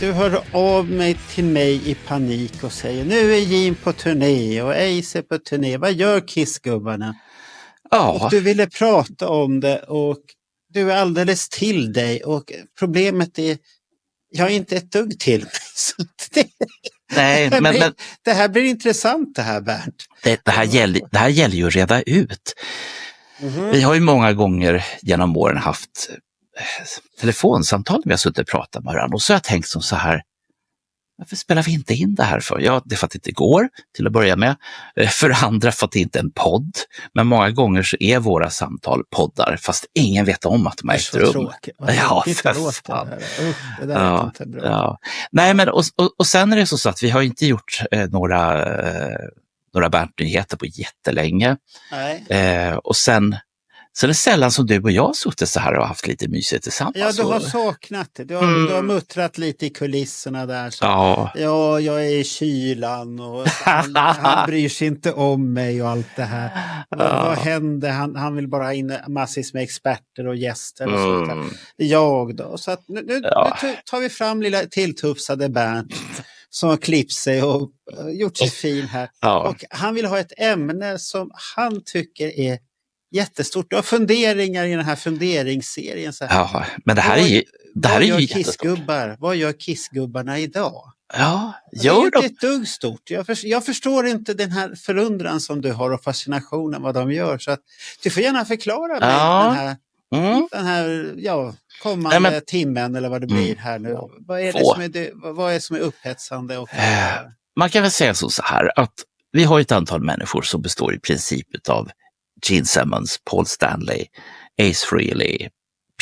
Du hör av mig till mig i panik och säger nu är Gene på turné och Ace är på turné. Vad gör Kiss-gubbarna? Ja. Och du ville prata om det och du är alldeles till dig och problemet är jag är inte ett dugg till mig. Så Nej, men det här blir intressant det här, Bernt. Det här gäller ju att reda ut. Vi har ju många gånger genom åren haft telefonsamtal när vi har suttit och pratat med varandra och så har jag tänkt som så här, varför spelar vi inte in det här för? Ja, det är för att det inte går till att börja med. För andra för att det inte är en podd. Men många gånger så är våra samtal poddar fast ingen vet om att de är ägt rum. Ja, för fan. Det där är inte bra. Ja. Nej, men och sen är det så att vi har inte gjort några Bernt-nyheter på jättelänge. Nej. Och sen är det sällan som du och jag har suttit så här och haft lite mysigt tillsammans. Ja, du har saknat det. Du har muttrat lite i kulisserna där. Så. Ja, jag är i kylan och han bryr sig inte om mig och allt det här. Vad händer? Han vill bara ha in massvis med experter och gäster och sånt där. Jag då. Så att nu tar vi fram lilla tilltufsade Bernt som har klippt sig och gjort sig fin här. Ja. Och han vill ha ett ämne som han tycker är jättestort. Du har funderingar i den här funderingsserien. Så här. Ja, men det här är ju jättestort. Vad gör Kiss-gubbarna idag? Ja, det är inte ett dugg stort. Jag förstår inte den här förundran som du har och fascinationen vad de gör. Så att du får gärna förklara mig den här kommande timmen eller vad det blir här nu. Vad är det som är upphetsande? Och man kan väl säga så här att vi har ett antal människor som består i princip av Gene Simmons, Paul Stanley, Ace Frehley,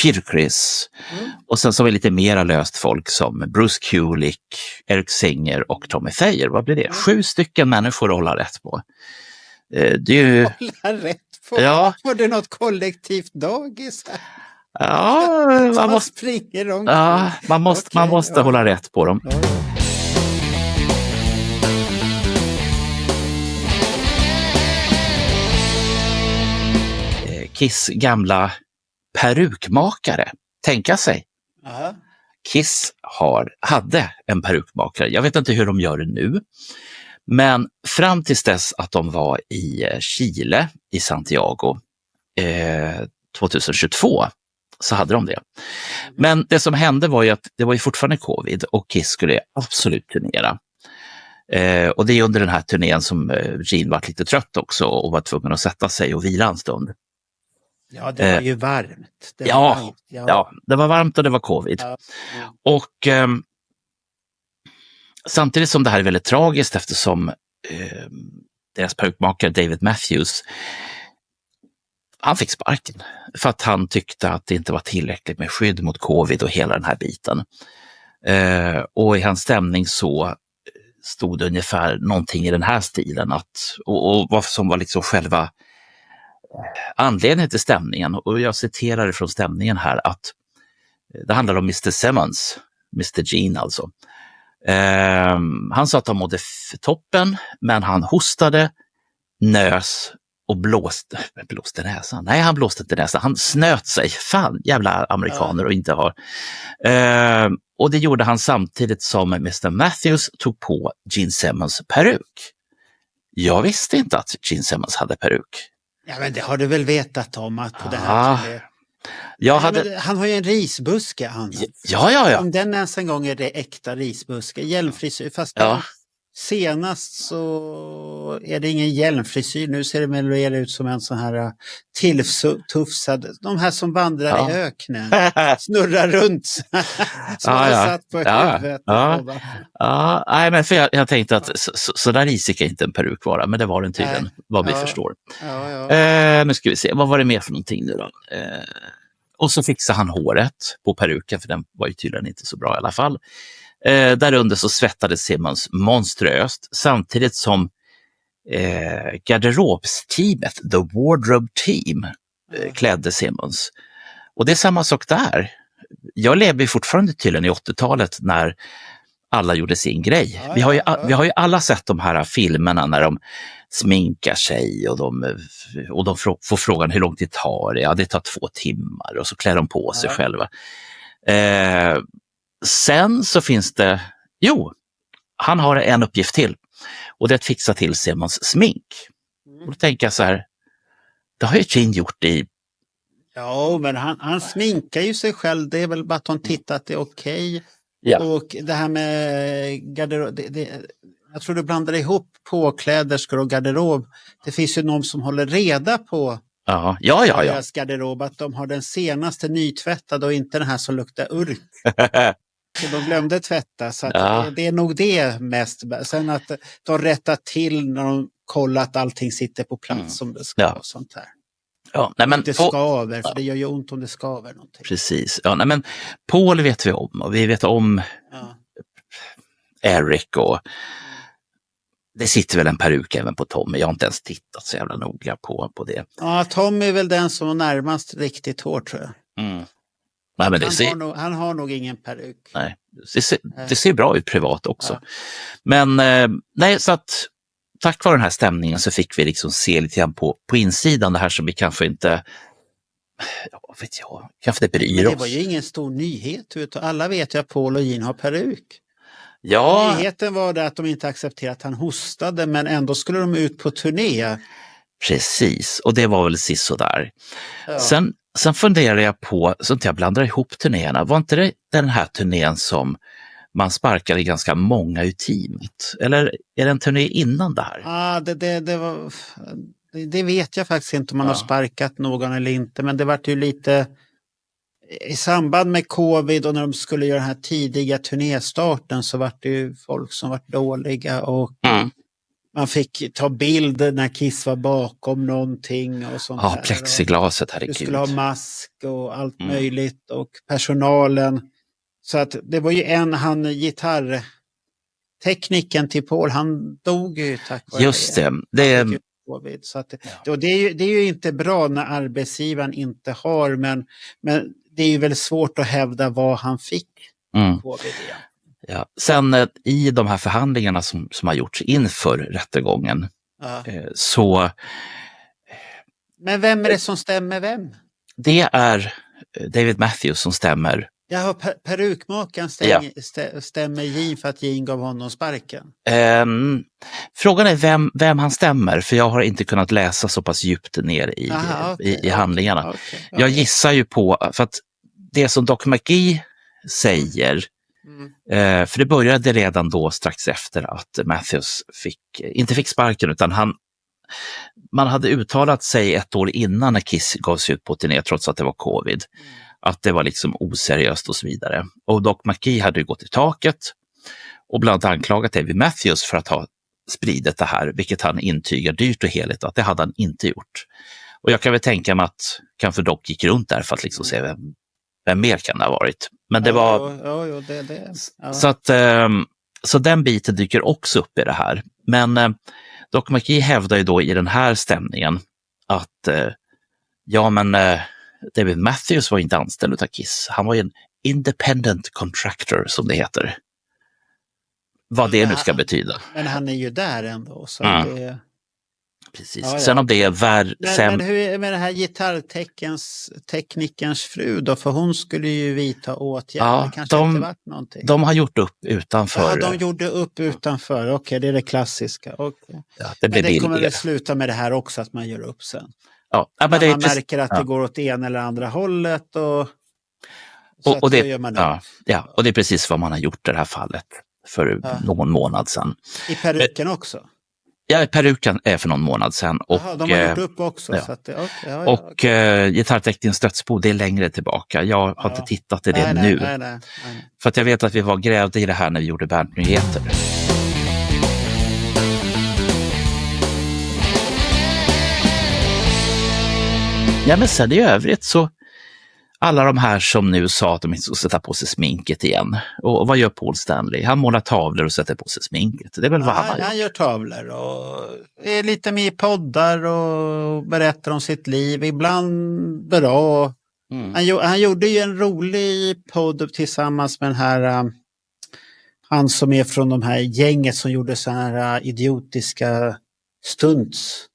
Peter Criss och sen så är lite mera löst folk som Bruce Kulick, Eric Singer och Tommy Thayer. Vad blir det? 7 stycken människor att hålla rätt på. Hålla rätt på? Ja. Var det något kollektivt dagis här? Ja, man måste hålla rätt på dem. Ja. Kiss gamla perukmakare, tänka sig. Aha. Kiss hade en perukmakare. Jag vet inte hur de gör det nu. Men fram tills dess att de var i Chile, i Santiago 2022 så hade de det. Men det som hände var ju att det var ju fortfarande covid och Kiss skulle absolut turnera. Och det är under den här turnén som Gene var lite trött också och var tvungen att sätta sig och vila en stund. Ja, det var ju varmt. Det var varmt och det var covid. Ja. Och samtidigt som det här är väldigt tragiskt eftersom deras perukmakare David Matthews, han fick sparken för att han tyckte att det inte var tillräckligt med skydd mot covid och hela den här biten. Och i hans stämning så stod det ungefär någonting i den här stilen och vad som var liksom själva anledningen till stämningen, och jag citerar från stämningen här att det handlar om Mr. Simmons, Mr. Gene alltså. Han sa att han mådde toppen, men han hostade, nös och blåste näsan. Nej, han blåste inte näsan, han snöt sig. Fan, jävla amerikaner och inte har. Och det gjorde han samtidigt som Mr. Matthews tog på Gene Simmons peruk. Jag visste inte att Gene Simmons hade peruk. Ja, men det har du väl vetat om att på det här. Han har ju en risbuske. Ja. Om den ens en gång är det äkta risbuske. Hjälmfrisyr. Fast senast så är det ingen hjälmfrisyr. Nu ser det mer ut som en sån här tilltufsad. De här som vandrar i öknen. Snurrar runt. Som har satt på huvudet. Nej, men för jag tänkte att så där risig är inte en peruk vara. Men det var den tydligen, vad vi förstår. Nu ska vi se, vad var det mer för någonting nu då? Och så fixade han håret på peruken, för den var ju tydligen inte så bra i alla fall. Där under så svettades Simmons monströst samtidigt som garderobsteamet, The Wardrobe Team, klädde Simmons. Och det är samma sak där. Jag lever fortfarande tydligen i 80-talet när alla gjorde sin grej. Vi har ju alla sett de här filmerna när de sminkar sig och de får frågan hur långt det tar. Ja, det tar 2 timmar och så klär de på sig själva. sen så finns det, han har en uppgift till och det är att fixa till Simmons smink. Och då tänker jag så här, det har ju Gene gjort i... Ja, men han sminkar ju sig själv, det är väl bara att han tittar att det är okej. Ja. Och det här med garderob, jag tror du blandar ihop påkläderskor och garderob. Det finns ju någon som håller reda på deras garderob, att de har den senaste nytvättade och inte den här som luktar urk. Så de glömde tvätta, så att det är nog det mest. Sen att de rättar till när de kollar att allting sitter på plats som det ska och sånt här. Ja, nej, men det skaver, för det gör ju ont om det skaver någonting. Precis. Ja, nej, men Paul vet vi om och vi vet om Eric och det sitter väl en peruk även på Tommy. Jag har inte ens tittat så jävla noga på det. Ja, Tommy är väl den som är närmast riktigt hårt, tror jag. Nej, men han har nog ingen peruk. Nej, det ser bra ut privat också. Ja. Men nej, så att tack vare den här stämningen så fick vi liksom se lite grann på insidan det här som vi kanske inte, kanske inte bryr oss. Det var ju ingen stor nyhet. Alla vet ju att Paul och Gene har peruk. Ja. Nyheten var det att de inte accepterade att han hostade, men ändå skulle de ut på turné. Precis, och det var väl sisådär. Ja. Sen funderar jag på, så att jag blandar ihop turnéerna, var inte det den här turnén som man sparkade ganska många ur teamet? Eller är det en turné innan det här? Ja, det vet jag faktiskt inte om man har sparkat någon eller inte, men det var ju lite i samband med covid och när de skulle göra den här tidiga turnéstarten så var det ju folk som var dåliga och man fick ta bild när Kiss var bakom någonting och sånt där. Ja, plexiglaset, herregud. Du skulle ha mask och allt möjligt och personalen. Så att det var ju gitarrtekniken till Paul, han dog ju tack vare just det. Så att, det är ju inte bra när arbetsgivaren inte har, men det är ju väldigt svårt att hävda vad han fick covid igen. Ja. Sen i de här förhandlingarna som har gjorts inför rättegången så... Men vem är det som stämmer vem? Det är David Matthews som stämmer. Ja, perukmakaren stämmer Gene för att Gene gav honom sparken. Frågan är vem han stämmer, för jag har inte kunnat läsa så pass djupt ner i handlingarna. Okay. Jag gissar ju på, för att det som Doc McGee säger, för det började redan då strax efter att Matthews inte fick sparken, utan man hade uttalat sig ett år innan när Kiss gavs ut på turné trots att det var covid. Att det var liksom oseriöst och så vidare. Och Doc McGee hade ju gått i taket och bland annat anklagat David Matthews för att ha spridit det här, vilket han intygar dyrt och heligt att det hade han inte gjort. Och jag kan väl tänka mig att kanske Doc gick runt där för att liksom se vem mer kan det ha varit. Men det var... Ja. Så den biten dyker också upp i det här. Men Doc McGee hävdar ju då i den här stämningen att David Matthews var inte anställd utav Kiss. Han var ju en independent contractor som det heter. Vad det nu ska betyda. Men han är ju där ändå. Så det... Precis. Ja. Sen om det är men hur är med det här gitarrteknikerns fru då? För hon skulle ju vidta åtgärder. Ja, kanske inte varit någonting. De har gjort upp utanför. Ja, de gjorde upp utanför. Okej, det är det klassiska. Okay. Ja, det blir men det kommer väl sluta med det här också, att man gör upp sen. Ja, men man märker att det går åt ena eller andra hållet och det gör man upp. Ja, och det är precis vad man har gjort i det här fallet för någon månad sedan. I peruken också? Ja, peruken är för någon månad sedan. Och, de har gjort upp också. Ja. Så att och gitarrteknikens dödsbo, det är längre tillbaka. Jag har inte tittat i det nu. Nej. För att jag vet att vi var grävde i det här när vi gjorde Bernt-nyheter. Ja, men sen i övrigt så alla de här som nu sa att de inte ska sätta på sig sminket igen. Och vad gör Paul Stanley? Han målar tavlor och sätter på sig sminket. Det är väl vad han gör tavlor och är lite med i poddar och berättar om sitt liv. Ibland bra. Han gjorde ju en rolig podd tillsammans med den här han som är från de här gänget som gjorde så här idiotiska stunts.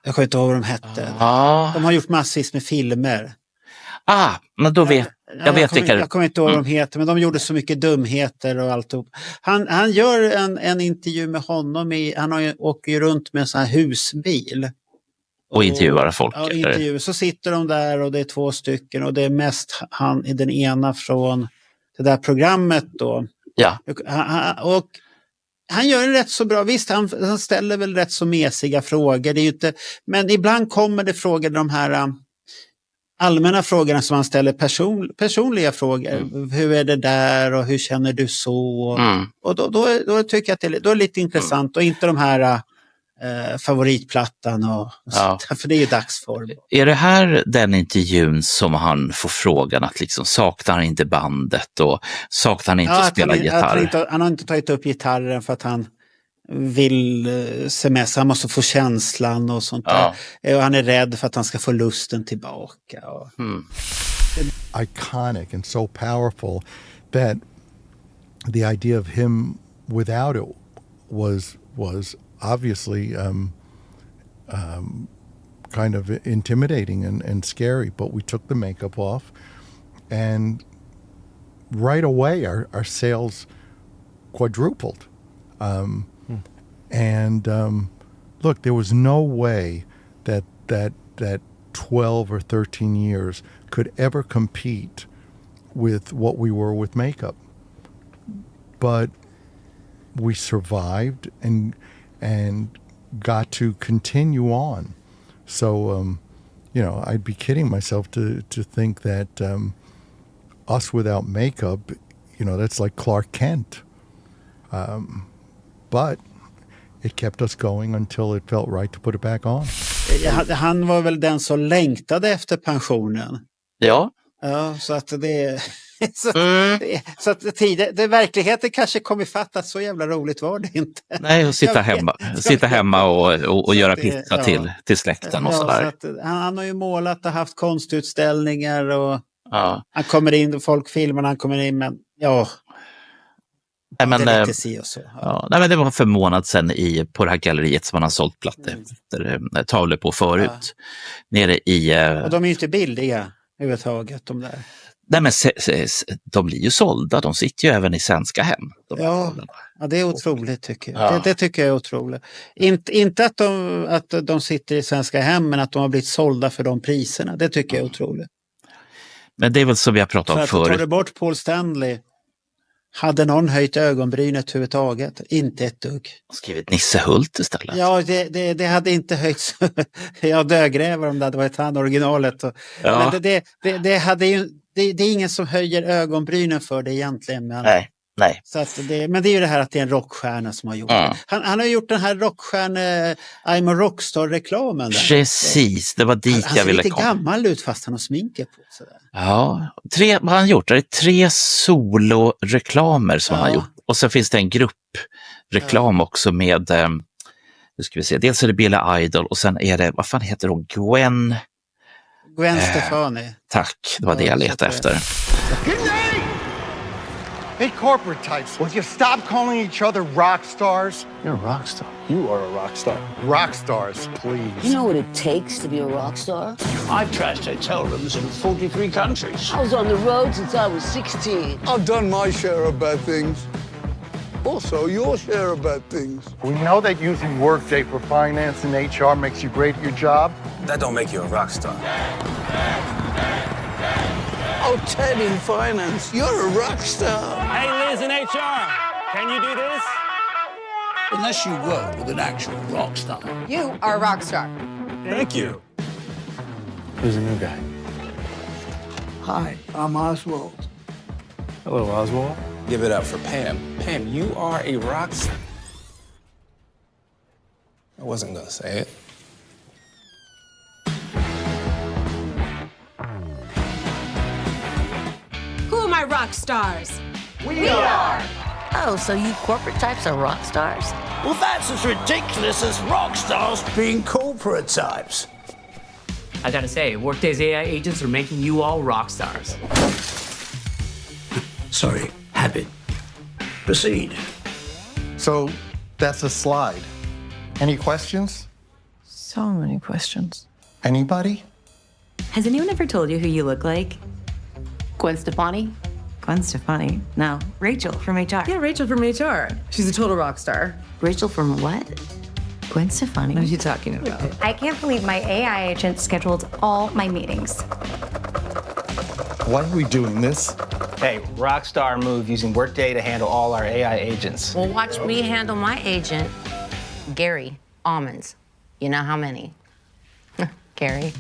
Jag kommer inte ihåg vad de hette. De har gjort massvis med filmer. Men då vet Jag kommer inte ihåg vad de heter, men de gjorde så mycket dumheter och alltihop. Han gör en intervju med honom. Åker ju runt med en sån här husbil. Och intervjuar folk. Ja, intervjuer. Så sitter de där och det är 2 stycken och det är mest den ena från det där programmet då. Ja. Och han gör en rätt så bra, visst han ställer väl rätt så mesiga frågor, det är ju inte, men ibland kommer det frågor, de här allmänna frågorna som han ställer, personliga frågor. Hur är det där och hur känner du så? Och då tycker jag att det är lite intressant och inte de här favoritplattan och sånt, för det är ju dagsform. Är det här den intervjun som han får frågan att liksom saknar han inte bandet och saknar han inte att spela gitarr? Han har inte tagit upp gitarren för att han vill semester, han måste få känslan och sånt där. Och han är rädd för att han ska få lusten tillbaka. Iconic and so powerful that the idea of him without it was obviously kind of intimidating and scary, but we took the makeup off and right away our sales quadrupled. And look, there was no way that 12 or 13 years could ever compete with what we were with makeup. But we survived and got to continue on. So, I'd be kidding myself to think that us without makeup, that's like Clark Kent. But it kept us going until it felt right to put it back on. Han var väl den som längtade efter pensionen. Ja. Ja, så att det... Så att verkligheten kanske kom ifatt att så jävla roligt var det inte. Nej, att sitta hemma och göra pizza till släkten och sådär. Så han har ju målat och haft konstutställningar och han kommer in, folk filmar när han kommer in, men Nej, men, det är lite si och så. Men det var för en månad sedan på det här galleriet som man har sålt tavlor på förut. Nere i... Och de är ju inte billiga överhuvudtaget, de där. Nej, men de blir ju sålda. De sitter ju även i svenska hem. Ja, det är otroligt tycker jag. Ja. Det tycker jag är otroligt. Inte att de sitter i svenska hem, men att de har blivit sålda för de priserna. Det tycker jag är otroligt. Men det är väl som vi har pratat om förut. Tar du bort Paul Stanley, hade någon höjt ögonbrynet överhuvudtaget? Inte ett dugg. Skrivit Nisse Hult istället. Ja, det hade inte höjts. Jag dögräver om det hade varit han originalet. Men det hade ju... Det är ingen som höjer ögonbrynen för det egentligen. Men, nej. Så att men det är ju det här att det är en rockstjärna som har gjort det. Han har gjort den här I'm a Rockstar-reklamen. Precis, det var dit jag ville komma. Han ser lite gammal ut fast han har sminket på. Sådär. Ja, vad har han gjort? Det är 3 soloreklamer som han har gjort. Och så finns det en gruppreklam också med, nu ska vi se, dels är det Billy Idol och sen är det, vad fan heter hon? Gwen Stefani. Tack, det var det jag letade efter. Hey, corporate types, will you stop calling each other rock stars? You're a rock star. You are a rock star. Rock stars, please. You know what it takes to be a rock star? I've trashed hotel rooms in 43 countries. I was on the road since I was 16. I've done my share of bad things. Also, your share of bad things. We know that using Workday for finance and HR makes you great at your job. That don't make you a rock star. Oh, Ted in finance, you're a rock star. Hey, Liz in HR, can you do this? Unless you work with an actual rock star. You are a rock star. Thank you. Who's the new guy? Hi, I'm Oswald. Hello, Oswald. Give it up for Pam. Pam, you are a rock star. I wasn't gonna say it. Who are my rock stars? We are. Oh, so you corporate types are rock stars? Well, that's as ridiculous as rock stars being corporate types. I gotta say, Workday's AI agents are making you all rock stars. Sorry, habit. Proceed. So that's a slide. Any questions? So many questions. Anybody? Has anyone ever told you who you look like? Gwen Stefani? Gwen Stefani? No, Rachel from HR. Yeah, Rachel from HR. She's a total rock star. Rachel from what? Gwen Stefani? What are you talking about? I can't believe my AI agent scheduled all my meetings. Why are we doing this? Hey, Rockstar moved using Workday to handle all our AI agents. Well, watch me handle my agent, Gary Almonds. You know how many? Gary.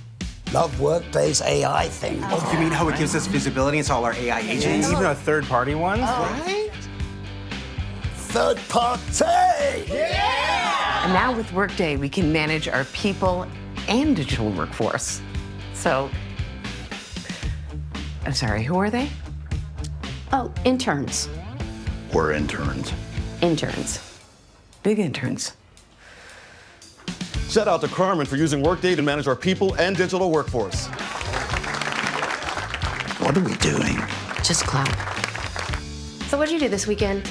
Love Workday's AI thing. Oh, you mean how it gives us visibility into all our AI agents? Even our third-party ones, right? Third party! Yeah! And now with Workday, we can manage our people and digital workforce. So, I'm sorry, who are they? Oh, interns. We're interns. Interns. Big interns. Shout out to Carmen for using Workday to manage our people and digital workforce. What are we doing? Just clap. So what'd you do this weekend?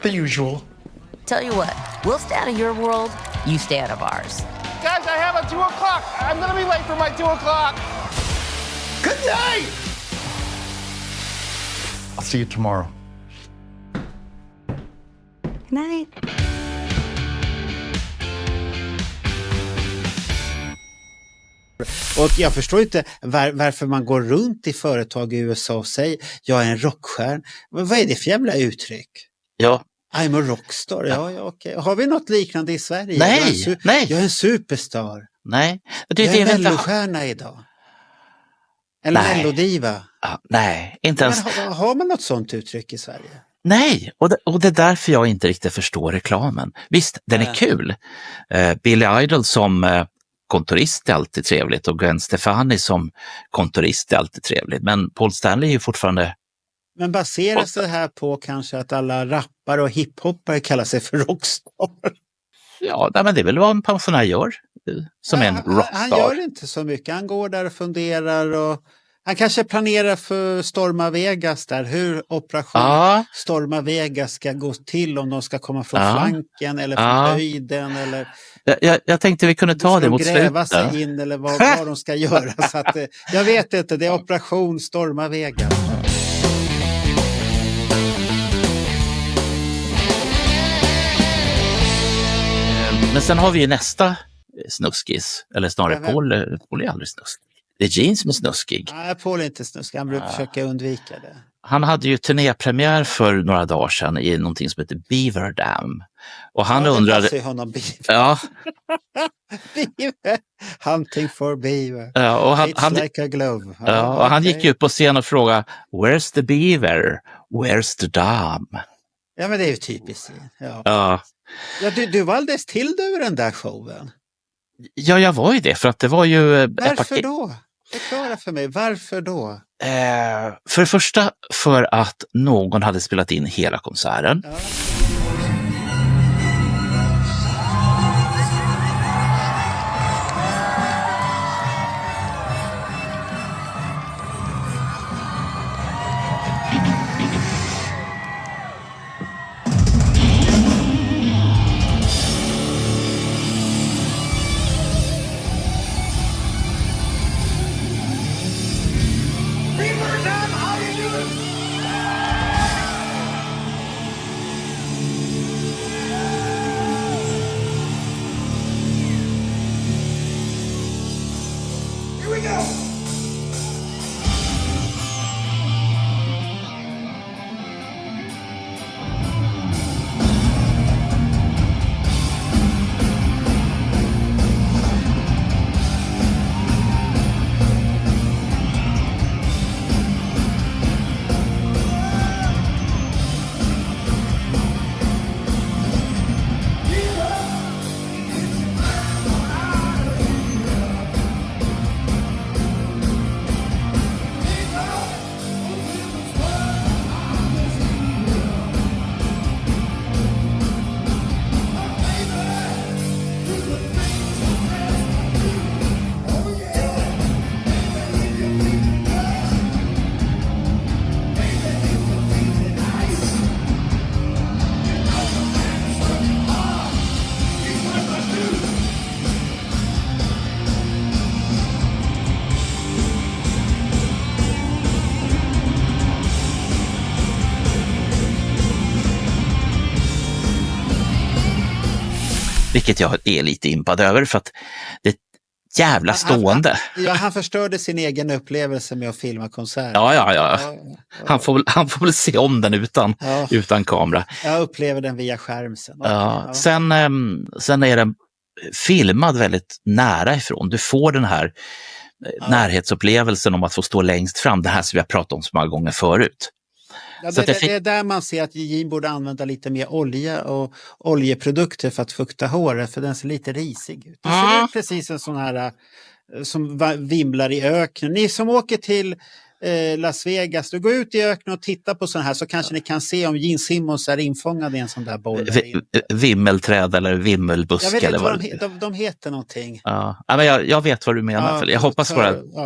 The usual. Tell you what, we'll stay out of your world, you stay out of ours. Guys, I have a 2 o'clock. I'm gonna be late for my 2 o'clock. Good night! I'll see you tomorrow. Good night. Och jag förstår inte varför man går runt i företag i USA och säger jag är en rockstjärna. Vad är det för jävla uttryck? Ja. I'm a rockstar. Ja, okej. Har vi något liknande i Sverige? Nej, nej. Jag är en superstar. Nej. Jag är en mellostjärna idag. Eller mellodiva. Ja, nej, inte ens. Men har man något sånt uttryck i Sverige? Nej, och det är därför jag inte riktigt förstår reklamen. Visst, den är kul. Billy Idol som kontorist är alltid trevligt och Gwen Stefani som kontorist är alltid trevligt. Men Paul Stanley är ju fortfarande... Men baseras det här på kanske att alla rappare och hiphoppare kallar sig för rockstar? Ja, men det är väl vad en pensionär gör som en rockstar. Han gör inte så mycket. Han går där och funderar och han kanske planerar för Storma Vegas där. Hur operation Storma Vegas ska gå till, om de ska komma från flanken eller från höjden eller... Jag tänkte vi kunde ta det mot slutet. Gräva sig in eller vad de ska göra. Så att, jag vet inte, det är operation Storma Vegas. Men sen har vi ju nästa snuskis, eller snarare Paul är aldrig snuskig. Det är Gene som är snuskig. Nej, Paul är inte snuskig, han brukar försöka undvika det. Han hade ju turnépremiär för några dagar sedan i någonting som heter Beaver Dam. Och han undrade... Honom, Beaver. Ja. Beaver. Hunting for Beaver. Ja, och It's like a glove. Ja, och han gick ju upp på scen och frågade Where's the beaver? Where's the dam? Ja, men det är ju typiskt. Ja. Ja, du var alldeles till över den där showen. Ja, jag var ju det, för att det var ju... Varför då? Förklara för mig, varför då? För det första för att någon hade spelat in hela konserten. Ja. vilket jag är lite impad över för att det är jävla stående. Han förstörde sin egen upplevelse med att filma konsert. Ja. Han får väl se om den utan kamera. Jag upplever den via skärm sen. Ja. Sen är den filmad väldigt nära ifrån. Du får den här närhetsupplevelsen om att få stå längst fram. Det här som vi har pratat om så många gånger förut. Ja, det är där man ser att Gene borde använda lite mer olja och oljeprodukter för att fukta håret, för den ser lite risig ut. Det ser ut precis en sån här som vimlar i öknen. Ni som åker till Las Vegas, du går ut i öknen och tittar på sån här så kanske ni kan se om Gene Simmons är infångad i en sån där boll. Vimmelträd eller vimmelbusk. Jag vet eller inte vad de heter någonting. Ja, men jag vet vad du menar.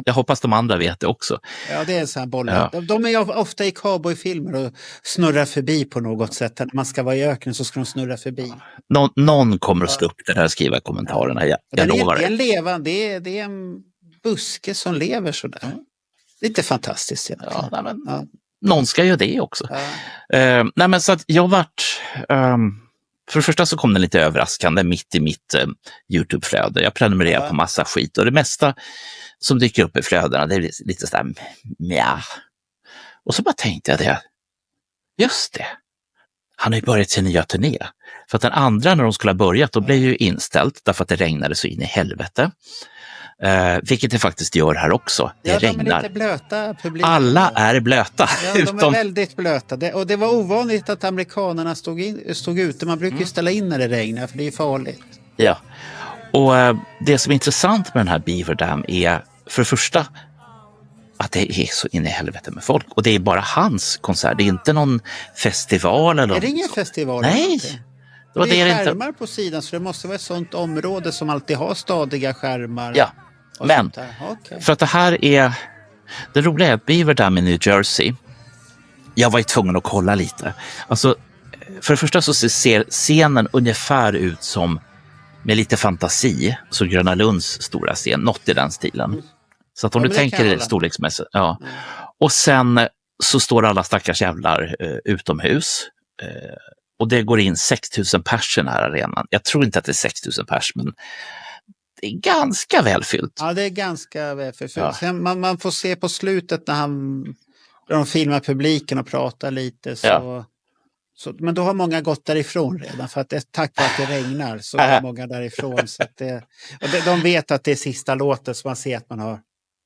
Jag hoppas de andra vet det också. Ja, det är en sån här boll. Ja. De är ofta i cowboyfilmer och snurrar förbi på något sätt. När man ska vara i öknen så ska de snurra förbi. Någon kommer att slå upp det här och skriva kommentarerna. Jag lovar det. Det är en buske som lever sådär. Lite fantastiskt. Någon ska göra det också. Så att jag vart... för det första så kom den lite överraskande mitt i mitt YouTube-flöde. Jag prenumererar på massa skit och det mesta som dyker upp i flödena det är lite sådär mja. Och så bara tänkte jag det. Just det. Han har ju börjat sin nya turné. För att den andra när de skulle ha börjat då blev ju inställt därför att det regnade så in i helvete. Vilket det faktiskt gör här också. Det regnar. De är lite blöta, publiken. Alla är blöta. Ja, de är väldigt blöta. Och det var ovanligt att amerikanerna stod ute. Man brukar ju ställa in när det regnar för det är farligt. Ja, och det som är intressant med den här Beaver Dam är för det första att det är så in i helvete med folk. Och det är bara hans konsert. Det är inte någon festival. Eller är det ingen festival? Nej. Det är skärmar på sidan så det måste vara ett sånt område som alltid har stadiga skärmar. Ja, men för att det här är det roliga är att Beaver Dam i New Jersey, jag var ju tvungen att kolla lite. Alltså, för det första så ser scenen ungefär ut som med lite fantasi, så Gröna Lunds stora scen, något i den stilen. Så att om du tänker storleksmässigt, Och sen så står alla stackars jävlar utomhus. Och det går in 6 000 pers i den här arenan. Jag tror inte att det är 6 000 pers, men det är ganska välfyllt. Ja, det är ganska välfyllt. Ja. Sen man får se på slutet när de filmar publiken och pratar lite. Men då har många gått därifrån redan. För att tack vare att det regnar så är många därifrån. Så att de vet att det är sista låten så man ser att man har...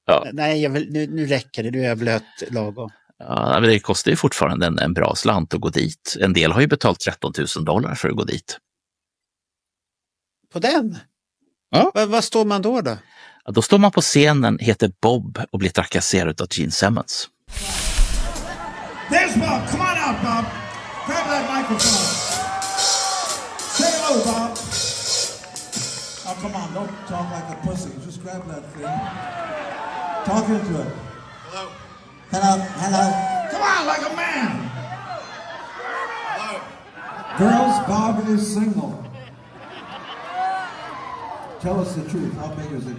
Ja. Nej, nu räcker det. Nu är jag blöt lagom. Ja, men det kostar ju fortfarande en bra slant att gå dit. En del har ju betalt $13,000 för att gå dit. På den? Ja. Vad står man då? Ja, då står man på scenen, heter Bob och blir trakasserad av Gene Simmons. There's Bob. Come on out, Bob. Grab that microphone. Say hello, Bob. Oh, come on. Don't talk like a pussy. Just grab that thing. Talk into it. Hello. Hello. Come on, like a man. Hello. Girls, Bob is single. Tell us the truth. How big is it?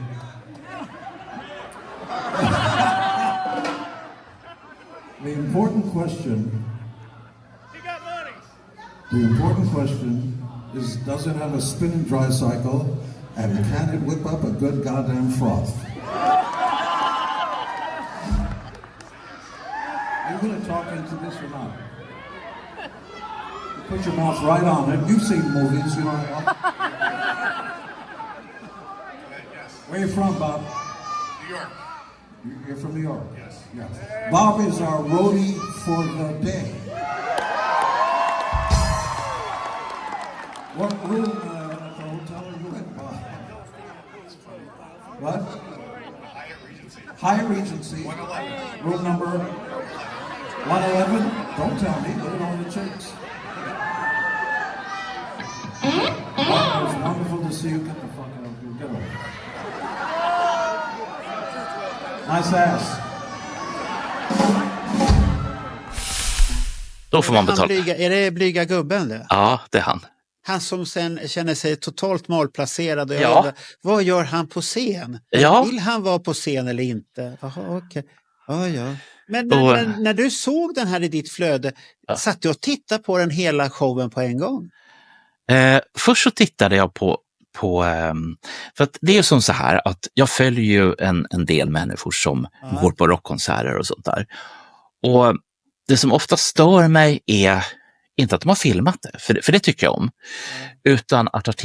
The important question. The important question is, does it have a spinning dry cycle, and can it whip up a good goddamn froth? Are you going to talk into this or not? You put your mouth right on it. You've seen movies, you know. Where are you from, Bob? New York. You're from New York? Yes. Bob is our roadie for the day. What room at the hotel are you in, Bob? What? Hyatt Regency. 111. Room number 111? Don't tell me. Look at all the chicks. Bob, it's wonderful to see you. Get the fuck out of here. Get over. Nice ass. Då får man betala. Är det blyga gubben det? Ja, det är han. Han som sen känner sig totalt malplacerad. Och jag undrar, vad gör han på scen? Ja. Vill han vara på scen eller inte? Jaha, okej. Ja. Men när du såg den här i ditt flöde, satt du och tittade på den hela showen på en gång? Först så tittade jag på för att det är som så här att jag följer ju en del människor som går på rockkonserter och sånt där. Och det som ofta stör mig är inte att de har filmat det, för det tycker jag om, utan att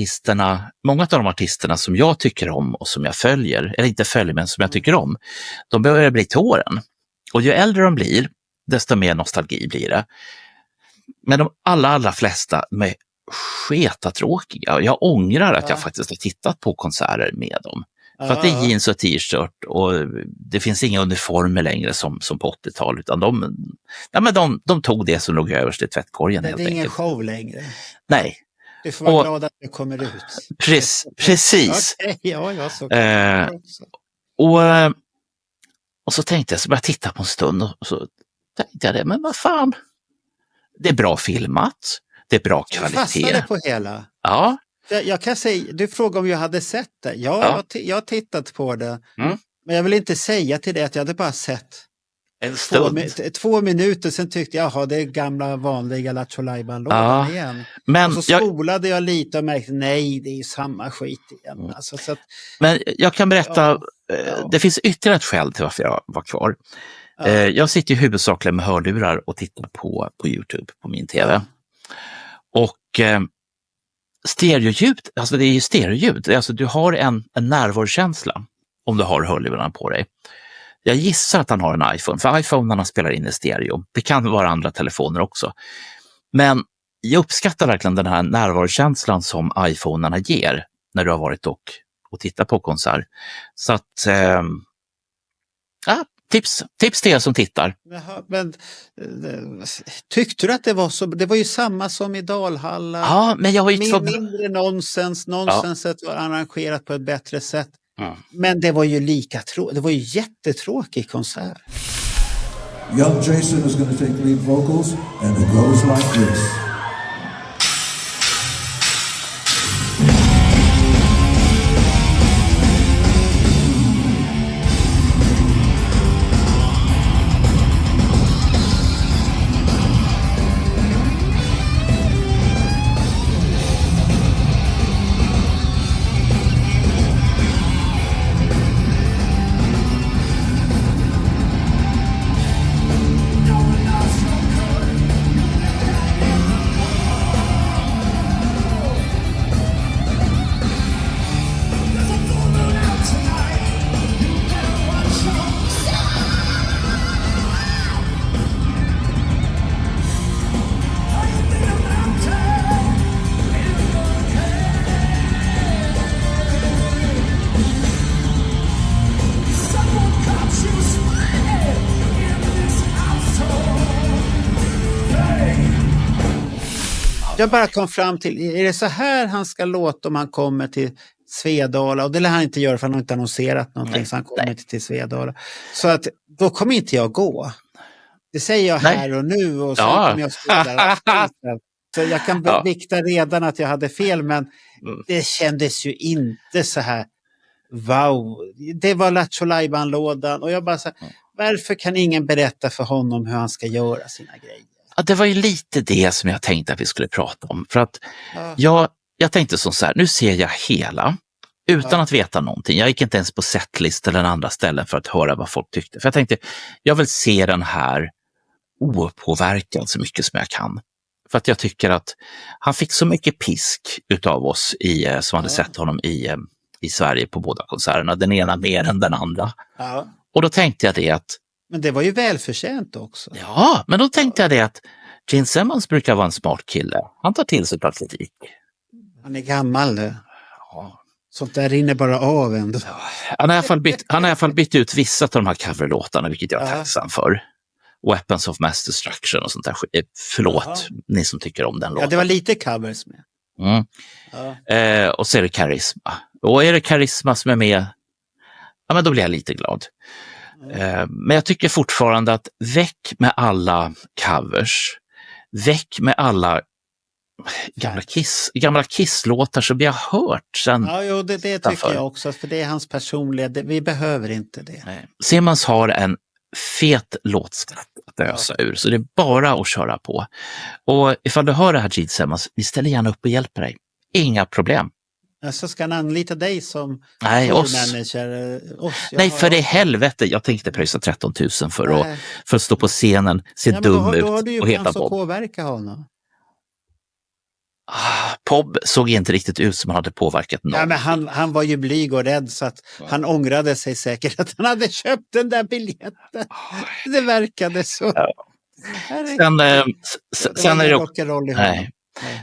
många av de artisterna som jag tycker om och som jag följer, eller inte följer men som jag tycker om, de börjar bli till åren. Och ju äldre de blir, desto mer nostalgi blir det. Men de allra flesta med tråkiga. Jag ångrar att jag faktiskt har tittat på konserter med dem. För att det är jeans och t-shirt och det finns inga uniformer längre som på 80-talet, utan de tog det som låg överst i tvättkorgen. Det är ingen show längre. Nej. Du får vara glad att det kommer ut. Precis. Okay, ja, så och så tänkte jag, så började jag titta på en stund och så tänkte jag men vad fan, det är bra filmat, det är bra kvalitet. Jag fastnade på hela. Ja. Jag kan säga, du frågar om jag hade sett det. Ja. Jag har tittat på det. Men jag vill inte säga till dig att jag hade bara sett en stund. 2 minuter, sen tyckte jag, det är gamla vanliga Lattjo Lajban-lådan igen. Men och så spolade jag lite och märkte, nej, det är ju samma skit igen. Alltså, så att, men jag kan berätta, det finns ytterligare ett skäl till varför jag var kvar. Jag sitter ju huvudsakligen med hörlurar och tittar på YouTube på min tv. Och stereoljud, alltså det är ju stereoljud, alltså du har en närvarokänsla om du har hörlurarna på dig. Jag gissar att han har en iPhone, för iPhonerna spelar in i stereo. Det kan vara andra telefoner också. Men jag uppskattar verkligen den här närvarokänslan som iPhonerna ger när du har varit och tittat på konsert. Så att, tips till er som tittar. Jaha, men tyckte du att det var så? Det var ju samma som i Dalhalla. Ja, men jag har ju mindre nonsens var arrangerat på ett bättre sätt. Men det var ju det var ju jättetråkig konsert. Young Jason is going to take lead vocals and it goes like this. Jag bara kom fram till, är det så här han ska låta om han kommer till Svedala? Och det lär han inte göra, för han har inte annonserat någonting, så han kommer inte till Svedala. Så att då kommer inte jag gå. Det säger jag här och nu, och så kommer jag spela. Så jag kan vikta redan att jag hade fel, men det kändes ju inte så här, wow. Det var Lattjo Lajban-lådan, och jag bara så här, varför kan ingen berätta för honom hur han ska göra sina grejer? Ja, det var ju lite det som jag tänkte att vi skulle prata om. För att jag tänkte så här, nu ser jag hela utan att veta någonting. Jag gick inte ens på setlist eller andra ställen för att höra vad folk tyckte. För jag tänkte, jag vill se den här opåverkad så mycket som jag kan. För att jag tycker att han fick så mycket pisk utav oss som hade sett honom i Sverige på båda konserterna. Den ena mer än den andra. Ja. Och då tänkte jag det att... Men det var ju välförtjänt också. Ja, men då tänkte jag det att Gene Simmons brukar vara en smart kille. Han tar till sig kritik. Han är gammal nu. Ja. Sånt där rinner bara av ändå. Ja. Han har i alla fall bytt ut vissa av de här coverlåtarna, vilket jag är tacksam för. Weapons of Mass Destruction och sånt där. Förlåt, ni som tycker om den låten. Ja, det var lite covers med. Och så är det Karisma. Och är det Karisma som är med, ja, men då blir jag lite glad. Men jag tycker fortfarande att väck med alla covers, väck med alla gamla Kiss-låtar som vi har hört sen. Ja, det tycker jag också, för det är hans personliga, vi behöver inte det. Nej. Simmons har en fet låtskatt att ösa ur, så det är bara att köra på. Och ifall du hör det här, Gene Simmons, vi ställer gärna upp och hjälper dig. Inga problem. Så ska han anlita dig som manager? Nej, för det är helvete. Jag tänkte pröjsa 13 000 för att stå på scenen, se dum ut då har du ju och heta chans att Bob. påverka honom. Bob såg inte riktigt ut som han hade påverkat någon. Ja, men han var ju blyg och rädd, så att han ångrade sig säkert att han hade köpt den där biljetten. Det verkade så. Ja.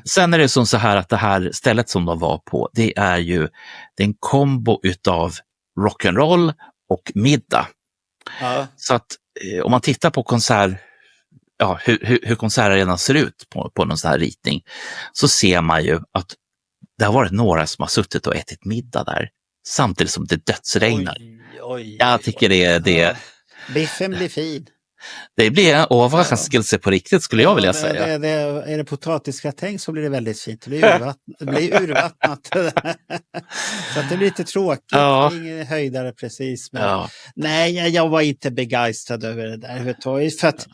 Sen är det som så här att det här stället som de var på, det är en kombo utav rock'n'roll och middag. Ja. Så att om man tittar på hur konsertarenan ser ut på någon sån här ritning, så ser man ju att det har varit några som har suttit och ätit middag där samtidigt som det dödsregnar. Jag tycker det biffen blir fin. Det blir en överraskelse på riktigt, skulle jag vilja säga. Är det potatisgratäng så blir det väldigt fint. Det blir urvattnat. Så att det blir lite tråkigt. Ja. Ingen höjdare precis. Men nej, jag var inte begeistrad över det där överhuvudtaget. För att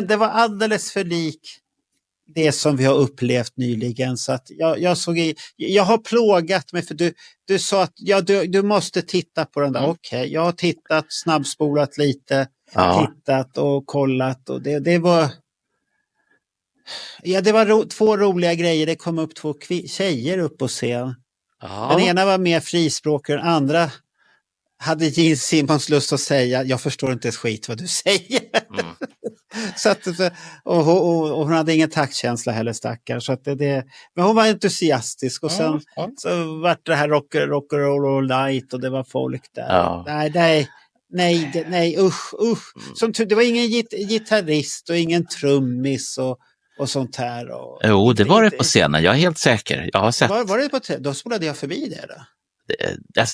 det var alldeles för lik det som vi har upplevt nyligen. Så att jag har plågat mig, för du sa att du måste titta på den där. Okej, jag har tittat, snabbspolat lite. Tittat och kollat, och det var två roliga grejer. Det kom upp två tjejer upp på scen. Den ena var mer frispråkig, den andra hade Gene Simmons lust att säga, jag förstår inte ett skit vad du säger. Så att, och hon hade ingen taktkänsla heller, stackar. Så att men hon var entusiastisk, och sen så var det här rock'n'roll all night, och det var folk där. Nej, usch. Det var ingen gitarrist och ingen trummis och sånt här. Jo, det var det på scenen, jag är helt säker. Jag har sett. Var det på då spolade jag förbi det då?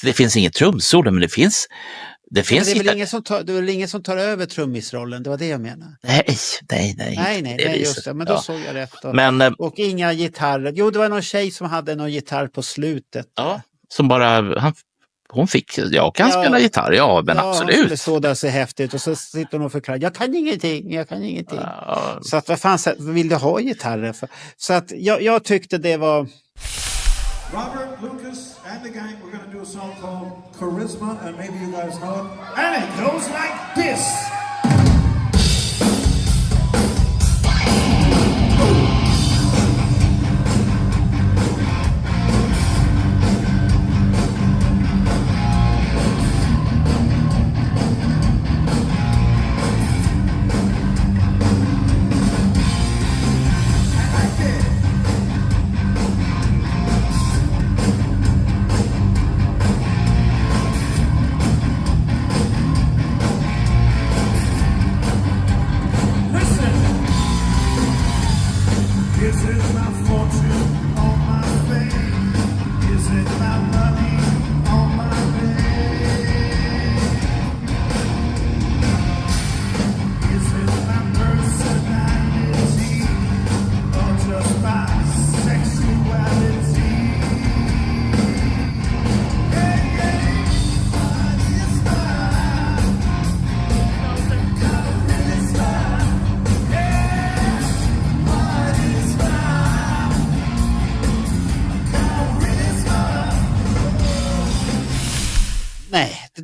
Det finns ingen trumsolo, men det finns det är väl ingen som tar över trummisrollen, det var det jag menar. Nej, just det, men då såg jag rätt då. Och inga gitarrer. Jo, det var någon tjej som hade någon gitarr på slutet. Ja, som bara hon fick, jag kan spela gitarr, men absolut. Det såg där så häftigt, och så sitter hon och förklarar, jag kan ingenting. Så att vad fan vill du ha gitarrer för? Så att jag tyckte det var... Robert, Lucas, and the gang, we're going to do a song called Charisma, and maybe you guys know it. And it goes like this.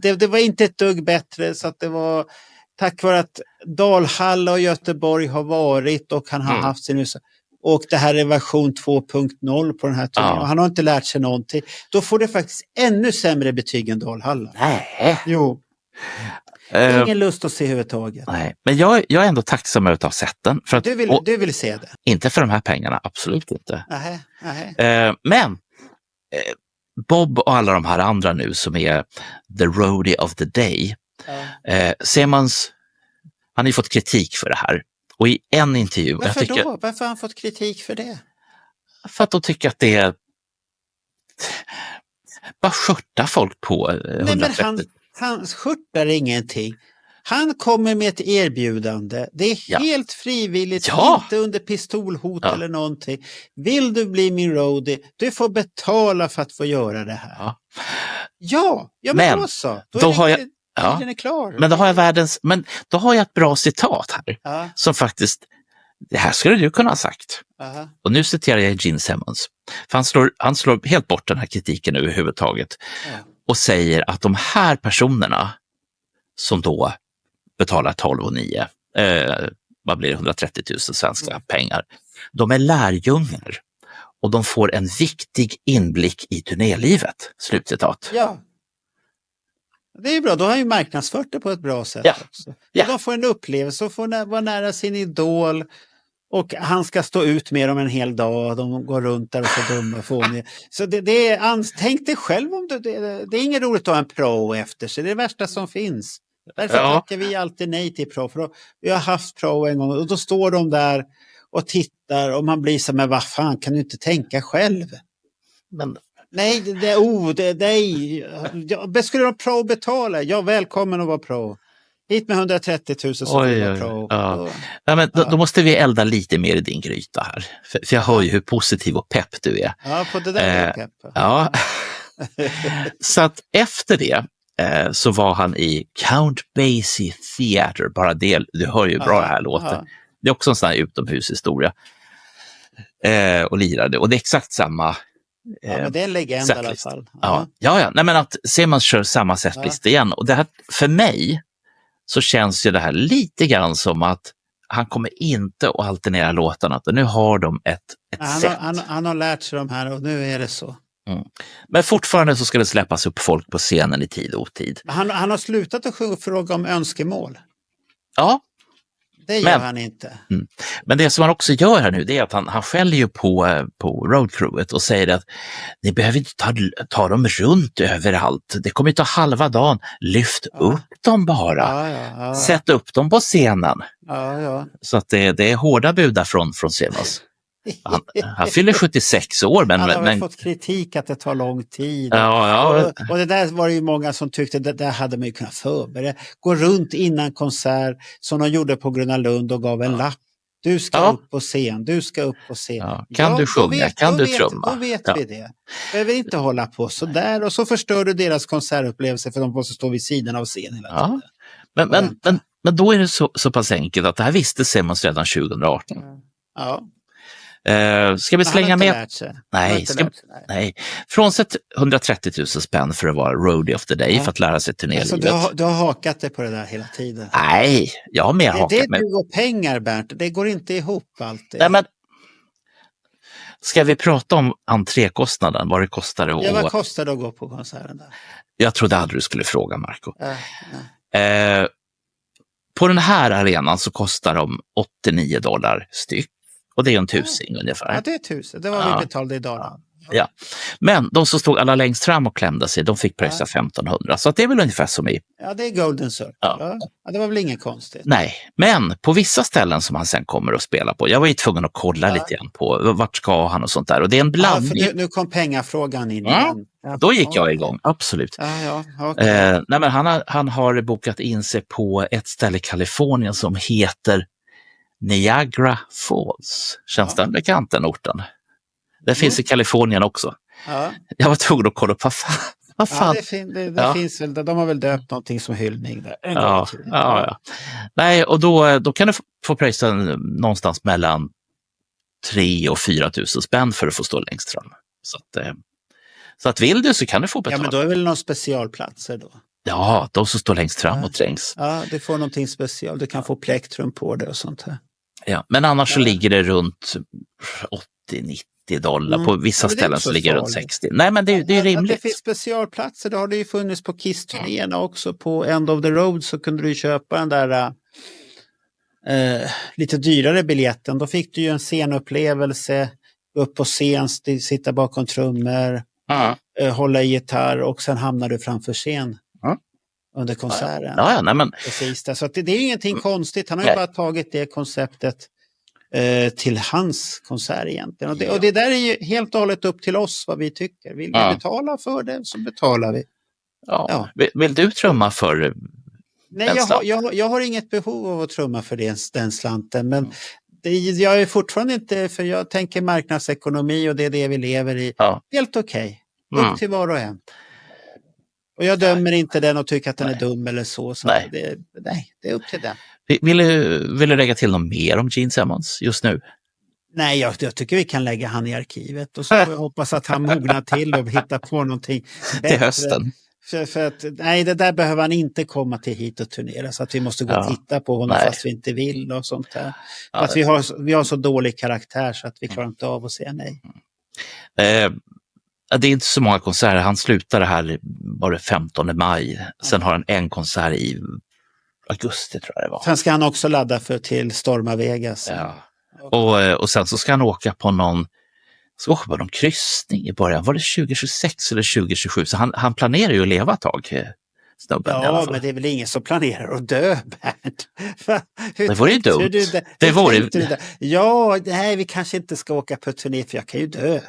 Det var inte ett dugg bättre, så att det var tack vare att Dalhalla och Göteborg har varit, och han har haft sin hus. Och det här är version 2.0 på den här turnén. Han har inte lärt sig någonting. Då får det faktiskt ännu sämre betyg än Dalhalla. Nej. Jo. Ingen lust att se överhuvudtaget. Nej, men jag är ändå tacksam över att ha sett den. För att, du vill se det? Inte för de här pengarna, absolut inte. Nej. Men Bob och alla de här andra nu som är the roadie of the day. Simmons, han har ju fått kritik för det här. Och i en intervju... Varför har han fått kritik för det? För att de tycker att det är... Bara skörtar folk på 130. Nej, men han skörtar ingenting. Han kommer med ett erbjudande. Det är helt frivilligt, inte under pistolhot eller någonting. Vill du bli min roadie, du får betala för att få göra det här. Men då Ja. Den är klar. Men då har jag ett bra citat här. Ja. Som faktiskt, det här skulle du kunna ha sagt. Aha. Och nu citerar jag Gene Simmons. För han slår helt bort den här kritiken överhuvudtaget. Ja. Och säger att de här personerna som då betalar 12,9, vad blir det, 130 000 svenska pengar. De är lärjungar och de får en viktig inblick i turnélivet. Slutcitat. Ja. Det är bra, då har han ju marknadsfört det på ett bra sätt också. Ja. De får en upplevelse och får vara nära sin idol. Och han ska stå ut med dem en hel dag. De går runt där och så dumma och fåniga. Så det är, tänk dig själv om det är inget roligt att ha en pro efter sig. Det är det värsta som finns. Därför tackar vi alltid nej till pro. För då, vi har haft pro en gång och då står de där och tittar och man blir så, men vad fan, kan du inte tänka själv? Men... Nej, skulle de pro betala? Ja, välkommen att vara pro. Hit med 130 000 så vill vara pro. Ja. Ja, men då måste vi elda lite mer i din gryta här. För jag hör ju hur positiv och pepp du är. Ja, på det där är pepp. Ja. Så att efter det så var han i Count Basie Theater. Bara det, du hör ju bra det här låter. Ja. Det är också en sån här utomhushistoria. Och lirade. Och det är exakt samma... Ja, men det är en legend i alla fall. Ja. Nej, men att Simmons kör samma setlist igen. Och det här, för mig så känns ju det här lite grann som att han kommer inte att alternera låtarna. Att nu har de ett sätt. Han har lärt sig de här och nu är det så. Mm. Men fortfarande så ska det släppas upp folk på scenen i tid och otid. Han har slutat att fråga om önskemål. Ja. Det gör han inte. Men det som han också gör här nu, det är att han skäller ju på roadcrewet och säger att ni behöver inte ta dem runt överallt. Det kommer ta halva dagen. Lyft upp dem bara. Sätt upp dem på scenen. Så att det är hårda budar från Simmons. Han fyller 76 år. Men, han har fått kritik att det tar lång tid. Och det där var det ju många som tyckte att det där hade man ju kunnat förbereda. Gå runt innan konsert som de gjorde på Gröna Lund och gav en lapp. Du ska upp på scen, du ska upp på scen. Kan du sjunga, kan du trumma? Då vet vi det. Behöver inte hålla på så där och så förstör du deras konsertupplevelse för de måste stå vid sidan av scen hela tiden. Men då är det så pass enkelt att det här visste Simmons redan 2018. Ja. Ska vi slänga med? Nej. Frånsett 130 000 spänn för att vara roadie of the day för att lära sig turnélivet. Alltså, du har hakat det på det där hela tiden. Nej, jag har mer hakat. Det är du och pengar, Bernt. Det går inte ihop alltid. Nej, men ska vi prata om entrékostnaden? Vad det kostar att... vad kostar det att gå på konserten där? Jag trodde aldrig du skulle fråga, Marco. På den här arenan så kostar de $89 styck. Och det är en tusing ungefär. Ja, det är 1000. Det var vi betalade idag. Ja. Men de som stod alla längst fram och klämde sig, de fick pröjsa 1500. Så det är väl ungefär som i... Ja, det är Golden Circle. Ja, det var väl inget konstigt. Nej, men på vissa ställen som han sen kommer att spela på. Jag var ju tvungen att kolla lite grann på vart ska han och sånt där. Och det är en blandning. Nu kom pengafrågan in igen. Då gick jag igång, absolut. Okay. Nej, men han har bokat in sig på ett ställe i Kalifornien som heter Niagara Falls. Känns den bekant, den orten? Det finns i Kalifornien också. Ja. Jag var tvungen att kolla upp vad fan. Det finns väl, de har väl döpt någonting som hyllning där. Ja. Nej, och då kan du få pröjsa någonstans mellan 3 och 4 000 spänn för att få stå längst fram. Så att vill du så kan du få betala. Ja, men då är väl någon specialplatser då? Ja, de som står längst fram och trängs. Ja, du får någonting special. Du kan få plektrum på det och sånt här. Ja, men annars så ligger det runt $80-90. På vissa ställen så ligger det runt 60. Nej, men det är rimligt. Det finns specialplatser. Det har det ju funnits på Kiss-turnéerna också. På End of the Road så kunde du köpa den där lite dyrare biljetten. Då fick du ju en scenupplevelse. Upp på scen, sitta bakom trummor, hålla i gitarr och sen hamnar du framför scen. Under konserten. Nej, men... Precis där. Så att det är ingenting konstigt. Han har ju bara tagit det konceptet till hans konsert egentligen. Och det där är ju helt och hållet upp till oss vad vi tycker. Vill vi betala för det så betalar vi. Ja. Vill du trumma för Nej, jag har inget behov av att trumma för den slanten. Men jag är fortfarande inte, för jag tänker marknadsekonomi och det är det vi lever i. Helt okej. Upp till var och en. Och jag dömer inte den och tycker att den är dum eller så. Nej. Det är upp till den. Vill du lägga till något mer om Gene Simmons just nu? Nej, jag tycker vi kan lägga han i arkivet och så får jag hoppas att han mognar till och hittar på någonting till hösten. För att, nej, det där behöver han inte komma till hit och turnera så att vi måste gå och titta på honom fast vi inte vill och sånt där. För att vi har så dålig karaktär så att vi klarar inte av att säga nej. Det är inte så många konserter. Han slutade här bara 15 maj. Sen har han en konsert i augusti tror jag det var. Sen ska han också ladda till Storma Vegas. Ja. Och sen så ska han åka på någon kryssning i början. Var det 2026 eller 2027? Så han planerar ju att leva ett tag, snubben. Ja, men det är väl ingen som planerar att dö, Bernt. Det vore ju dumt. Ja, nej, vi kanske inte ska åka på turné för jag kan ju dö.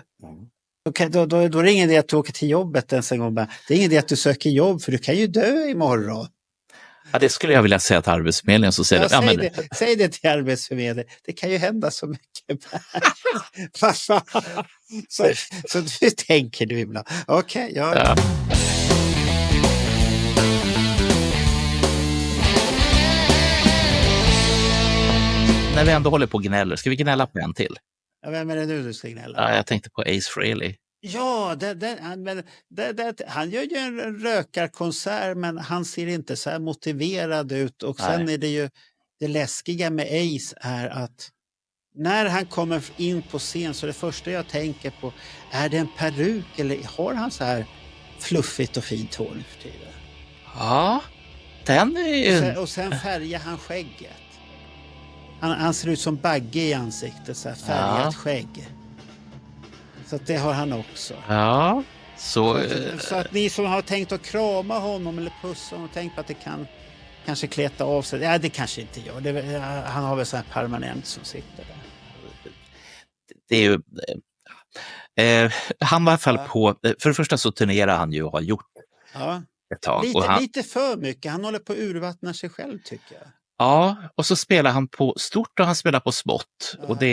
Då är det ingen idé att du åker till jobbet ens en gång. Det är ingen idé att du söker jobb för du kan ju dö imorgon. Ja, det skulle jag vilja säga till Arbetsförmedlingen. Så säger säg det till Arbetsförmedlingen. Det kan ju hända så mycket. så hur tänker du ibland? Okej, ja. När vi ändå håller på och gnäller, ska vi gnälla på en till? Ja, vem är det nu du ska gnälla? Ja, jag tänkte på Ace Frehley. Ja, han gör ju en rökarkonsert men han ser inte så här motiverad ut och sen är det ju det läskiga med Ace är att när han kommer in på scen så det första jag tänker på är det en peruk eller har han så här fluffigt och fint hår nu för tiden? Ja, den är ju... Och sen färgar han skägget. Han ser ut som Bagge i ansiktet, så här färgat skägg. Så att det har han också. Ja. Så att ni som har tänkt att krama honom eller pussa honom och tänkt på att det kan kanske kleta av sig. Ja, det kanske inte gör. Han har väl så här permanent som sitter där. Det är ju... han var i alla fall på... För det första så turnerar han ju och har gjort ett tag. Lite för mycket. Han håller på att urvattna sig själv tycker jag. Ja, och så spelar han på stort och han spelar på smått. Och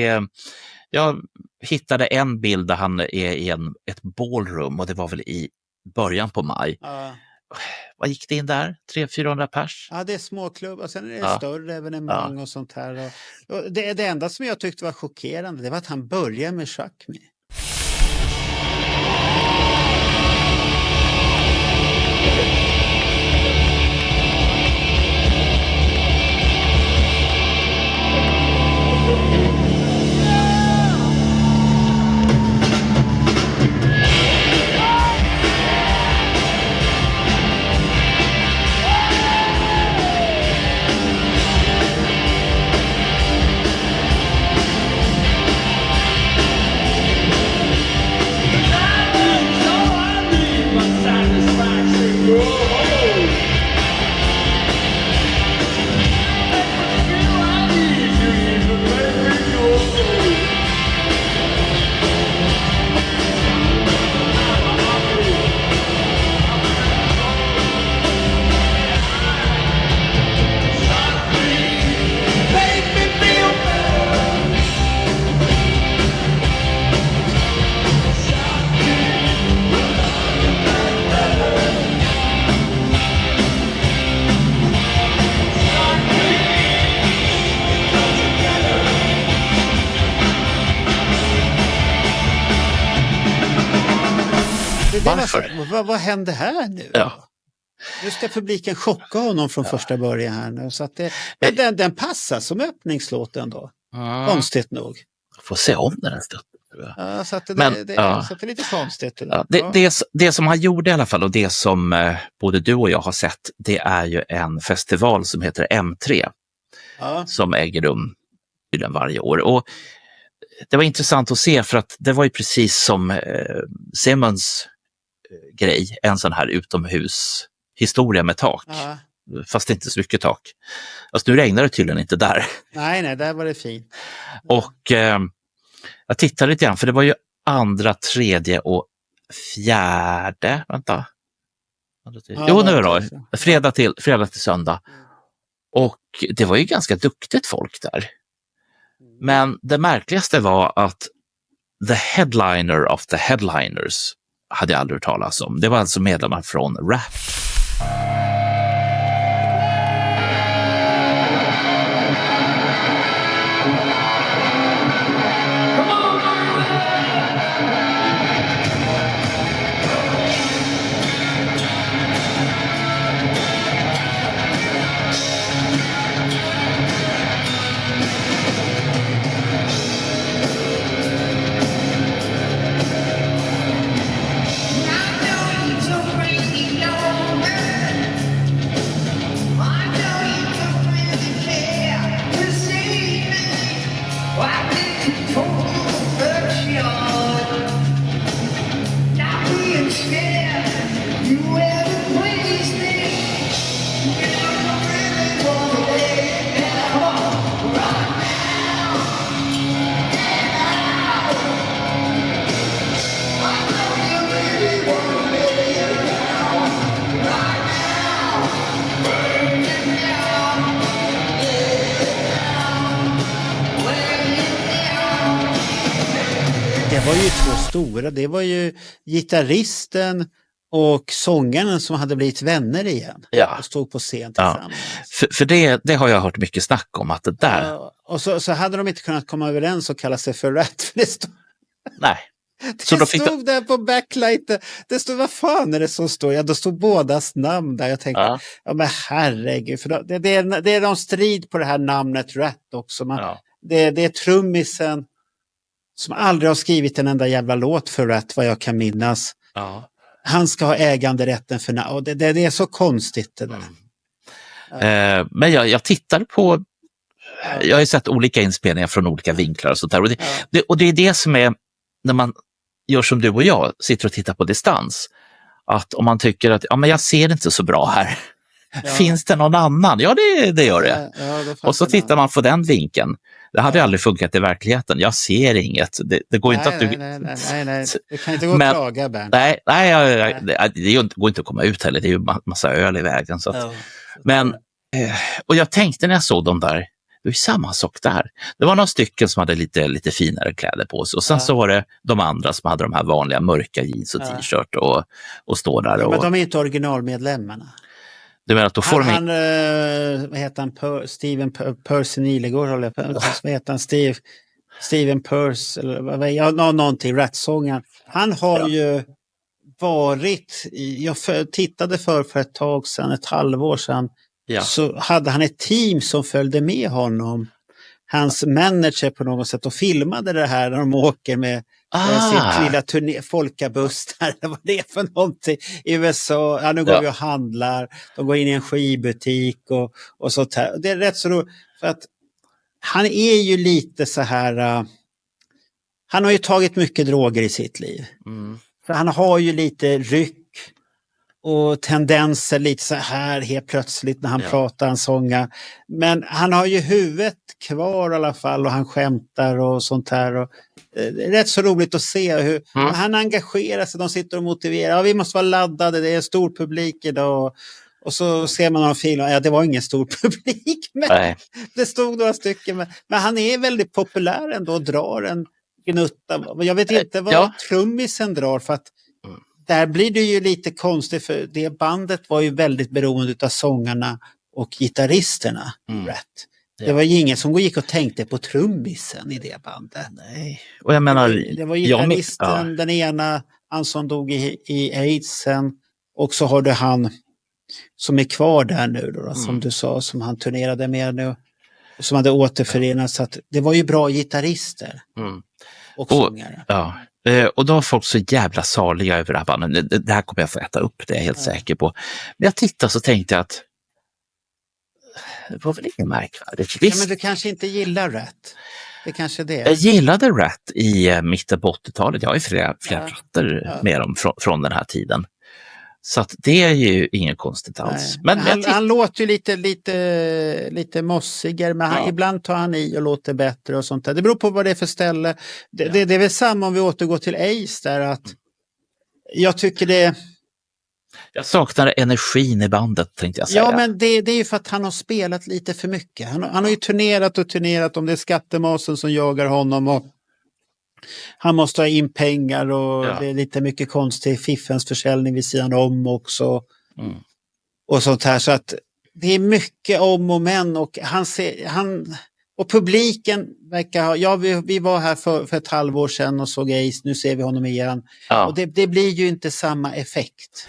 jag hittade en bild där han är i ett ballroom och det var väl i början på maj. Vad gick det in där? 300-400 pers? Ja, det är småklubb och sen är det större evenemang och sånt här. Och det enda som jag tyckte var chockerande det var att han började med Chakmi. Vad hände här nu? Ja. Nu ska publiken chocka honom från första början här nu. Så att den passar som öppningslåten då. Konstigt nog. Får se om den här stund. Ja, så att det är lite konstigt. Ja, det som han gjorde i alla fall och det som både du och jag har sett det är ju en festival som heter M3 som äger rum varje år. Och det var intressant att se för att det var ju precis som Simmons grej, en sån här utomhushistoria med tak. Fast inte så mycket tak. Alltså nu regnar det tydligen inte där. Nej, där var det fint. Och jag tittade lite grann för det var ju 2, 3 och 4. Vänta. Jo, nu då. Fredag till söndag. Och det var ju ganska duktigt folk där. Men det märkligaste var att the headliner of the headliners hade jag aldrig hört talas om. Det var alltså medlemmar från Rap. Det var ju två stora. Det var ju gitarristen och sångaren som hade blivit vänner igen. Och stod på scen tillsammans. För det har jag hört mycket snack om, att det där... Och så hade de inte kunnat komma överens och kalla sig för Rat. För det stod... Nej. Det stod där på backlighten. Det stod, vad fan är det som står? Ja, då stod bådas namn där. Jag tänkte, ja men herregud. För det är någon strid på det här namnet Rat också. Det är trummisen som aldrig har skrivit en enda jävla låt för Rat, vad jag kan minnas. Han ska ha äganderätten för namn. Och det är så konstigt det där. Men jag tittade på... Jag har ju sett olika inspelningar från olika vinklar och sånt där. Och det är det som är, när man gör som du och jag, sitter och tittar på distans, att om man tycker att men jag ser inte så bra här, finns det någon annan? Ja, det gör det. Och så tittar man på den vinkeln. Det hade aldrig funkat i verkligheten. Jag ser inget. Det går inte att du... Nej. Det kan inte gå att klaga, Bernt. Nej, det går inte att komma ut heller. Det är ju massa öl i vägen. Så att, men, och jag tänkte när jag såg dem där, det var ju samma sak där. Det var några stycken som hade lite finare kläder på sig. Och sen så var det de andra som hade de här vanliga mörka jeans och t-shirt och står där. Men de är inte originalmedlemmarna. Du menar att då får vad heter han? Steven Percy Nilegård håller på. Vad heter han? Steven Percy eller någonting, Rat-sångaren. Han har ju varit, jag tittade för ett tag sedan, ett halvår sedan. Så hade han ett team som följde med honom, hans manager på något sätt, och filmade det här när de åker med sin lilla folkabuss där. Vad det är för någonting i USA. Nu går vi och handlar, de går in i en skivbutik och sånt här. Det är rätt så roligt, för att han är ju lite så här, han har ju tagit mycket droger i sitt liv. För han har ju lite ryck och tendenser lite så här helt plötsligt när han pratar, han sångar. Men han har ju huvudet kvar i alla fall, och han skämtar och sånt här. Och det är rätt så roligt att se hur han engagerar sig. De sitter och motiverar. Ja, vi måste vara laddade, det är en stor publik idag. Och så ser man någon film, det var ingen stor publik, men det stod några stycken. Men han är väldigt populär ändå och drar en gnutta. Jag vet inte vad trummisen drar, för att där blir det ju lite konstigt, för det bandet var ju väldigt beroende av sångarna och gitarristerna. Det var ju ingen som gick och tänkte på trummisen i det bandet. Nej. Och jag menar, det var gitarristen, den ena, han som dog i AIDS sen, och så har du han som är kvar där nu då, som du sa, som han turnerade med nu, som hade återförenats. Så att det var ju bra gitarrister och sångare. Och då var folk så jävla saliga över det här bandet. Det här kommer jag få äta upp, det är jag helt säker på. Men jag tittade så tänkte jag att det var väl inget märkvärdigt. Ja, men du kanske inte gillar Rat. Det kanske det. Jag gillade Rat i mitten på 80-talet. Jag har ju flera plattor med dem från den här tiden. Så att det är ju inget konstigt alls. Men han låter ju lite mossigare, men ibland tar han i och låter bättre och sånt där. Det beror på vad det är för ställe. Det är väl samma om vi återgår till Ace där, att jag tycker det... Jag saknar energin i bandet, tänkte jag säga. Ja, men det är ju för att han har spelat lite för mycket. Han har ju turnerat, om det är skattemasen som jagar honom, och Han måste ha in pengar och det är lite mycket konstig fiffens försäljning vid sidan om också. Och sånt här, så att det är mycket om och men, och och publiken verkar ha, vi var här för ett halvår sedan och såg Ace, nu ser vi honom igen. Och det blir ju inte samma effekt.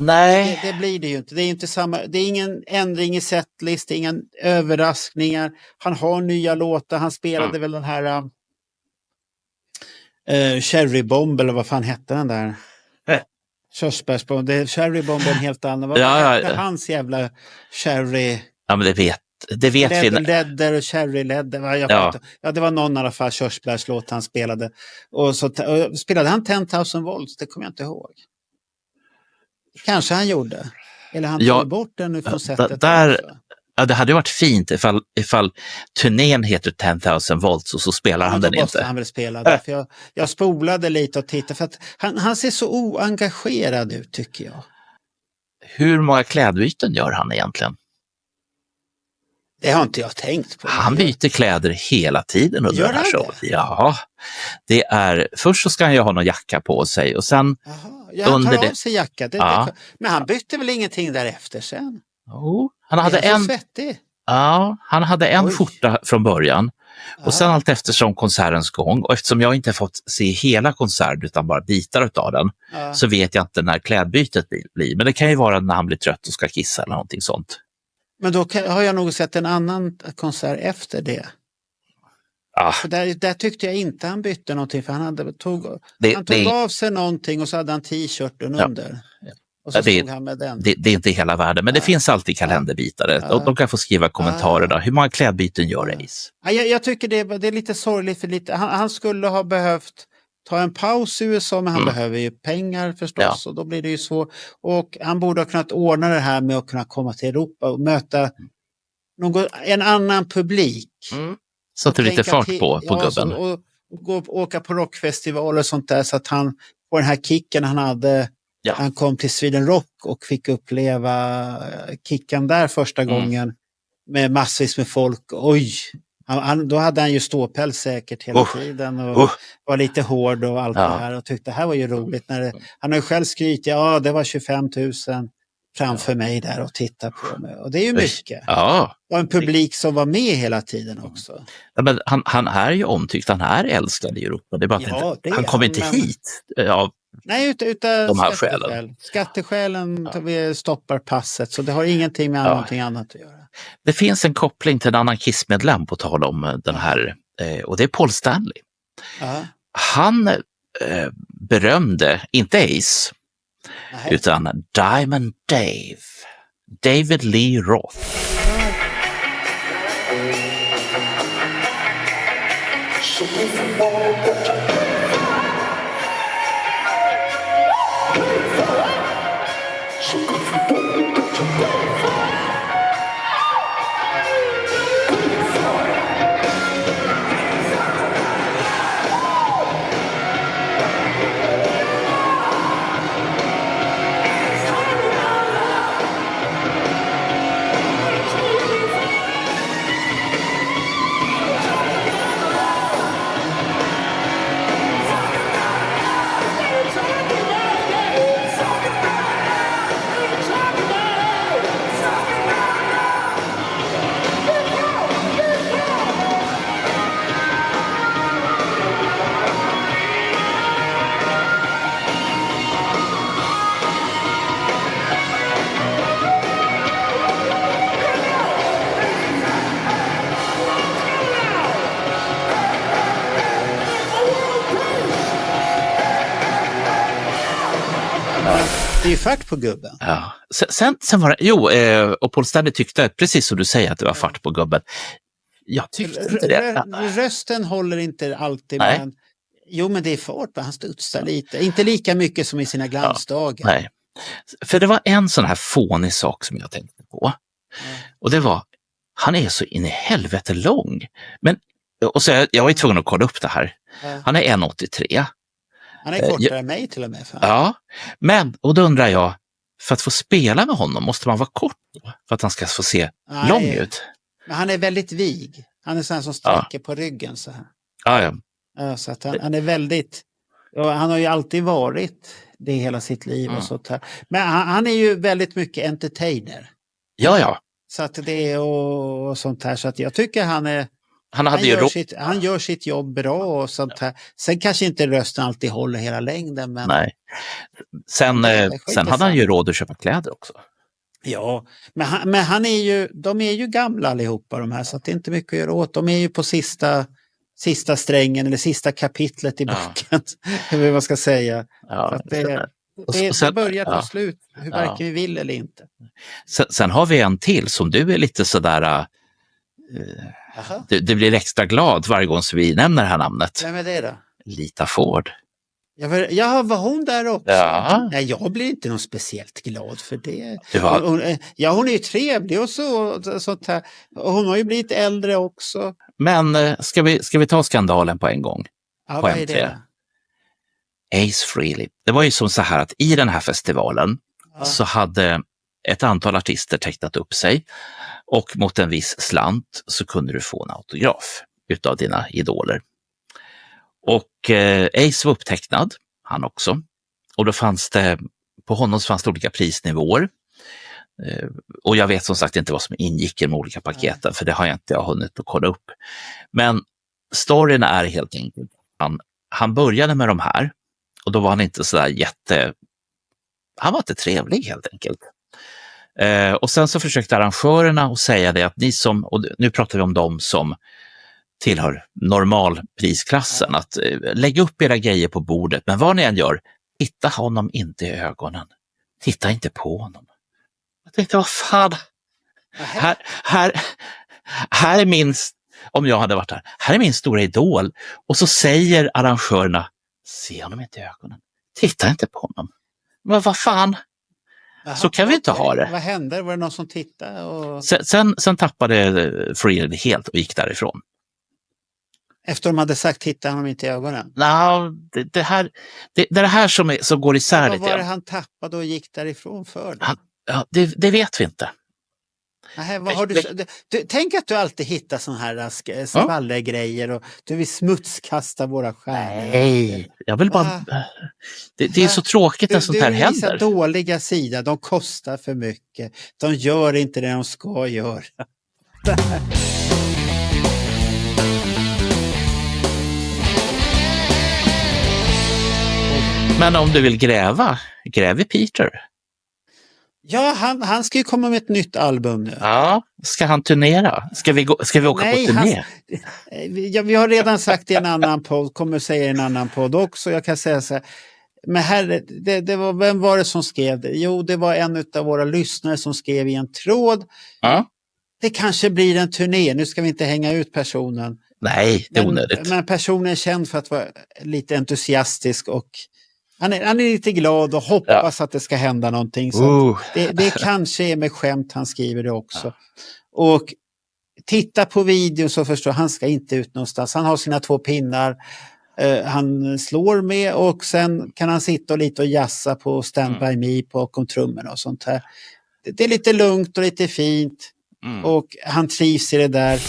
Nej. Det blir det ju inte. Det är inte samma, det är ingen ändring i setlist, det är inga överraskningar. Han har nya låtar, han spelade väl den här Cherry Bomb, eller vad fan hette den där? Körsbärsbomb. Det är Cherry Bomb, en helt annan. Vad hette hans jävla Cherry? Ja, men det vet vi. Ledder och Cherry Ledder. Ja, det var någon i alla fall körsbärslåt han spelade. Och så spelade han 10,000 volts, det kommer jag inte ihåg. Kanske han gjorde. Eller han tog bort den från sättet. Det hade varit fint ifall turnén heter 10,000 volts och så spelar han den inte. Han väl spela för jag spolade lite och tittade, för att han ser så oengagerad ut, tycker jag. Hur många klädbyten gör han egentligen? Det har inte jag tänkt på. Han byter kläder hela tiden under den här showen. Ja, det är, först så ska han ju ha någon jacka på sig och sen han tar av sig jacka. Men han bytte väl ingenting därefter sen? Han hade han hade en skjorta från början och sen allt eftersom konsertens gång, och eftersom jag inte fått se hela konserten utan bara bitar av den, så vet jag inte när klädbytet blir. Men det kan ju vara när han blir trött och ska kissa eller någonting sånt. Men då har jag nog sett en annan konsert efter det. För där tyckte jag inte han bytte någonting, för han tog av sig någonting och så hade han t-shirten under. Och så stod han med den. Det är inte hela världen, men det finns alltid kalenderbitare. Och de kan få skriva kommentarer där. Hur många klädbyten gör Ace? Jag tycker det är lite sorgligt, för han skulle ha behövt ta en paus i USA, men han behöver ju pengar förstås, och då blir det ju så. Och han borde ha kunnat ordna det här med att kunna komma till Europa och möta en annan publik. Så att det är lite fart på gubben. Och åka på rockfestivaler och sånt där, så att han får den här kicken han hade. Han kom till Sweden Rock och fick uppleva kicken där första gången med massvis med folk. Oj! Då hade han ju ståpäls säkert hela tiden och var lite hård och allt det här, och tyckte det här var ju roligt. Han har ju själv skrytit, det var 25 000 framför mig där och titta på mig. Och det är ju mycket. Och en publik som var med hela tiden också. Ja, men han är ju omtyckt, han är älskad i Europa. Det är bara att han kommer inte hit av utan de här skälen. Skatteskälen vi stoppar passet, så det har ingenting med någonting annat att göra. Det finns en koppling till en annan Kiss-medlem på tal om den här, och det är Paul Stanley. Han berömde, inte Ace, utan Diamond Dave, David Lee Roth. ju fart på gubben. Ja. Sen var det, och Paul Stanley tyckte, precis som du säger, att det var fart på gubben. Jag tyckte inte det. Rösten håller inte alltid, Nej. men men det är fart, han studsar lite. Inte lika mycket som i sina glansdagar. Nej. För det var en sån här fånig sak som jag tänkte på. Och det var, han är så in i helvete lång. Men, och så jag var ju tvungen att kolla upp det här. Han är 1,83. Han är kortare än mig till och med. Ja, men, och då undrar jag, för att få spela med honom måste man vara kort då, för att han ska få se lång ut. Men han är väldigt vig. Han är sån här som sträcker på ryggen så här. Ja. Så att han är väldigt, han har ju alltid varit det hela sitt liv och sånt här. Men han är ju väldigt mycket entertainer. Ja. Så att det är och sånt här, så att jag tycker han gör sitt jobb bra och sånt här. Sen kanske inte rösten alltid håller hela längden, men nej. Sen hade han ju råd att köpa kläder också. Ja, men han är ju, de är ju gamla allihopa de här, så att det är inte mycket att göra åt. De är ju på sista strängen eller sista kapitlet i boken, eller vad man ska säga. Ja, det börjar ta slut, hur varken vi vill eller inte. Sen har vi en till som du är lite sådär, du blir extra glad varje gång som vi nämner det här namnet. Vem är det då? Lita Ford. Ja, var hon där också? Ja. Nej, jag blir inte någon speciellt glad för det. Hon är ju trevlig och sånt här. Och hon har ju blivit äldre också. Men ska vi ta skandalen på en gång? Ja, vad är det? Ace Frehley. Det var ju som så här att i den här festivalen så hade ett antal artister tecknat upp sig, och mot en viss slant så kunde du få en autograf utav dina idoler. Och Ace var upptecknad, han också. Och då fanns det, på honom så fanns det olika prisnivåer. Och jag vet som sagt inte vad som ingick i de olika paketen, för det har jag inte hunnit att kolla upp. Men storyn är helt enkelt, han började med de här, och då var han inte sådär han var inte trevlig helt enkelt. Och sen så försökte arrangörerna att säga det att ni som, och nu pratar vi om de som tillhör normalprisklassen, att lägga upp era grejer på bordet, men vad ni än gör, titta honom inte i ögonen. Titta inte på honom. Jag tänkte, vad fan, här är min, om jag hade varit här är min stora idol, och så säger arrangörerna, se honom inte i ögonen. Titta inte på honom. Men vad fan? Så kan vi inte ha det. Vad hände? Var det någon som tittade? Och... Sen tappade Frehley helt och gick därifrån. Efter de hade sagt titta honom inte i ögonen? Det är det här som går isär lite. Vad var det han tappade och gick därifrån för? Det vet vi inte. Nej, vad har du tänk att du alltid hittar sån här skvallergrejer och du vill smutskasta våra stjärnor. Nej, jag vill bara... Det är så tråkigt när sånt här händer. Du dåliga sida, de kostar för mycket. De gör inte det de ska göra. Men om du vill gräv i Peter. Ja, han ska ju komma med ett nytt album nu. Ja, ska han turnera? Ska vi åka på turné? Vi har redan sagt i en annan podd, kommer säga i en annan podd också. Jag kan säga så här, men vem var det som skrev det? Jo, det var en av våra lyssnare som skrev i en tråd. Ja. Det kanske blir en turné, nu ska vi inte hänga ut personen. Nej, det är onödigt. Men personen är känd för att vara lite entusiastisk och han är lite glad och hoppas att det ska hända någonting. Så det kanske är med skämt han skriver det också. Och titta på videon så förstår han ska inte ut någonstans. Han har sina 2 pinnar han slår med, och sen kan han sitta och lite och jassa på Stand By Me bakom trummorna och sånt här. Det är lite lugnt och lite fint och han trivs i det där.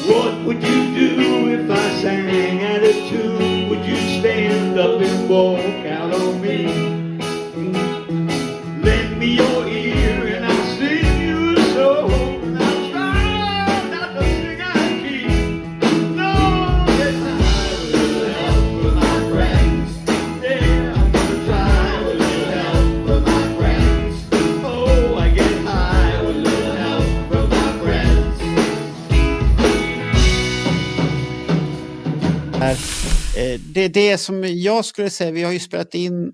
What would you do if I sang out of tune? Would you stand up and walk out on me? Lend me your ear and I'll sing you a song. And I'll try not to sing out of key. No, get high with a little help from my friends. Yeah, I'm gonna try with a little help from my friends. Oh, I get high with a little help from my friends. Det är det som jag skulle säga, vi har ju spelat in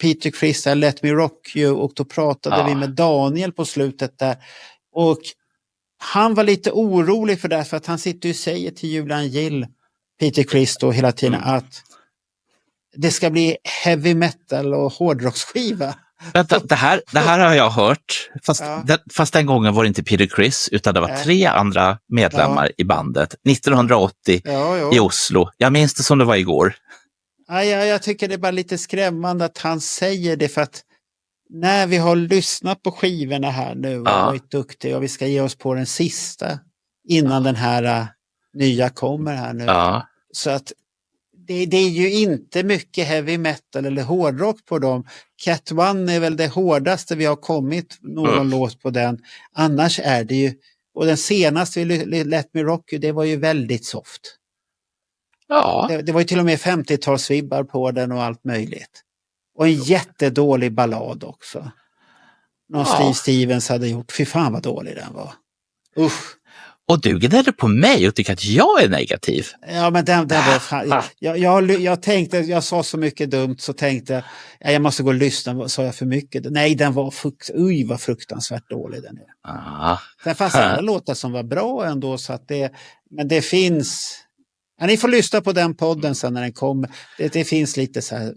Peter Criss där, Let Me Rock You, och då pratade vi med Daniel på slutet där. Och han var lite orolig för det, för att han sitter och säger till Julian Gill, Peter Criss då hela tiden, att det ska bli heavy metal och hårdrocksskiva. Vänta, det här har jag hört, fast den gången var det inte Peter Criss, utan det var 3 andra medlemmar i bandet 1980 i Oslo. Jag minns det som det var igår. Jag tycker det är bara lite skrämmande att han säger det, för att när vi har lyssnat på skivorna här nu och varit duktiga och vi ska ge oss på den sista innan den här nya kommer här nu. Så att det är ju inte mycket heavy metal eller hårdrock på dem. Cat One är väl det hårdaste vi har kommit någon låt på den. Annars är det ju, och den senaste Let Me Rock You, det var ju väldigt soft. Det var ju till och med 50-talsvibbar på den och allt möjligt. Och en jättedålig ballad också. Någon Steve Stevens hade gjort. Fy fan vad dålig den var. Usch. Och du gnäller på mig och tycker att jag är negativ. Ja, men den var fan, jag tänkte, jag sa så mycket dumt, så tänkte jag måste gå och lyssna, sa jag för mycket? Nej, den var vad fruktansvärt dålig den är. Sen fanns det låtar som var bra ändå, så att men det finns. Ja, ni får lyssna på den podden sen när den kommer. Det finns lite så här.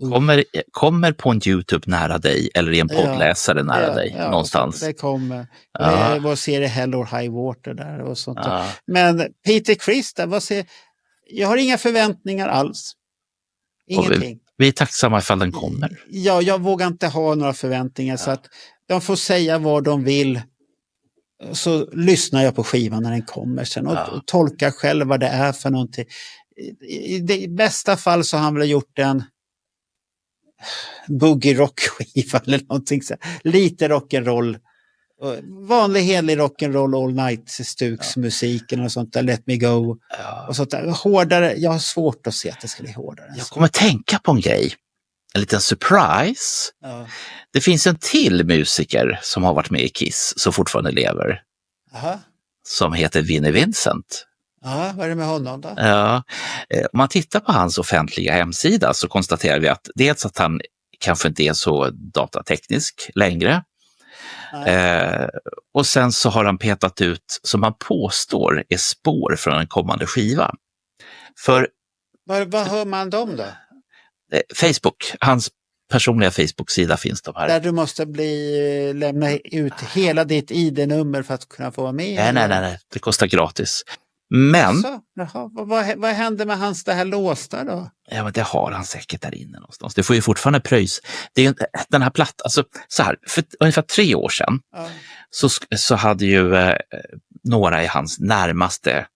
Kommer på en YouTube nära dig eller i en poddläsare nära dig någonstans. Det kommer. Det är vår serie Hell or High Water där och sånt där. Men Peter Criss där, jag har inga förväntningar alls. Ingenting. Vi är tacksamma ifall den kommer. Ja, jag vågar inte ha några förväntningar, så att de får säga vad de vill. Så lyssnar jag på skivan när den kommer sen och tolkar själv vad det är för någonting. I bästa fall så har han väl gjort en boogie rock-skiva eller någonting så. Lite rock'n'roll. Vanlig helig rock'n'roll all night stuksmusiken och sånt där, Let Me Go och sånt där. Hårdare, jag har svårt att se att det ska bli hårdare. Jag kommer tänka på en grej. En liten surprise. Det finns en till musiker som har varit med i Kiss, som fortfarande lever. Som heter Vinnie Vincent. Vad är det med honom då? Om man tittar på hans offentliga hemsida så konstaterar vi att dels att han kanske inte är så datateknisk längre. Och sen så har han petat ut, som han påstår är spår från en kommande skiva. För vad hör man dem då? Facebook, hans personliga Facebook-sida finns de här. Där du måste lämna ut hela ditt ID-nummer för att kunna få vara med? Nej, det kostar gratis. Men... Vad händer med hans det här låsta då? Ja, men det har han säkert där inne någonstans. Det får ju fortfarande pröjs. Det är den här plattan, alltså så här, för ungefär 3 år sedan så hade ju några i hans närmaste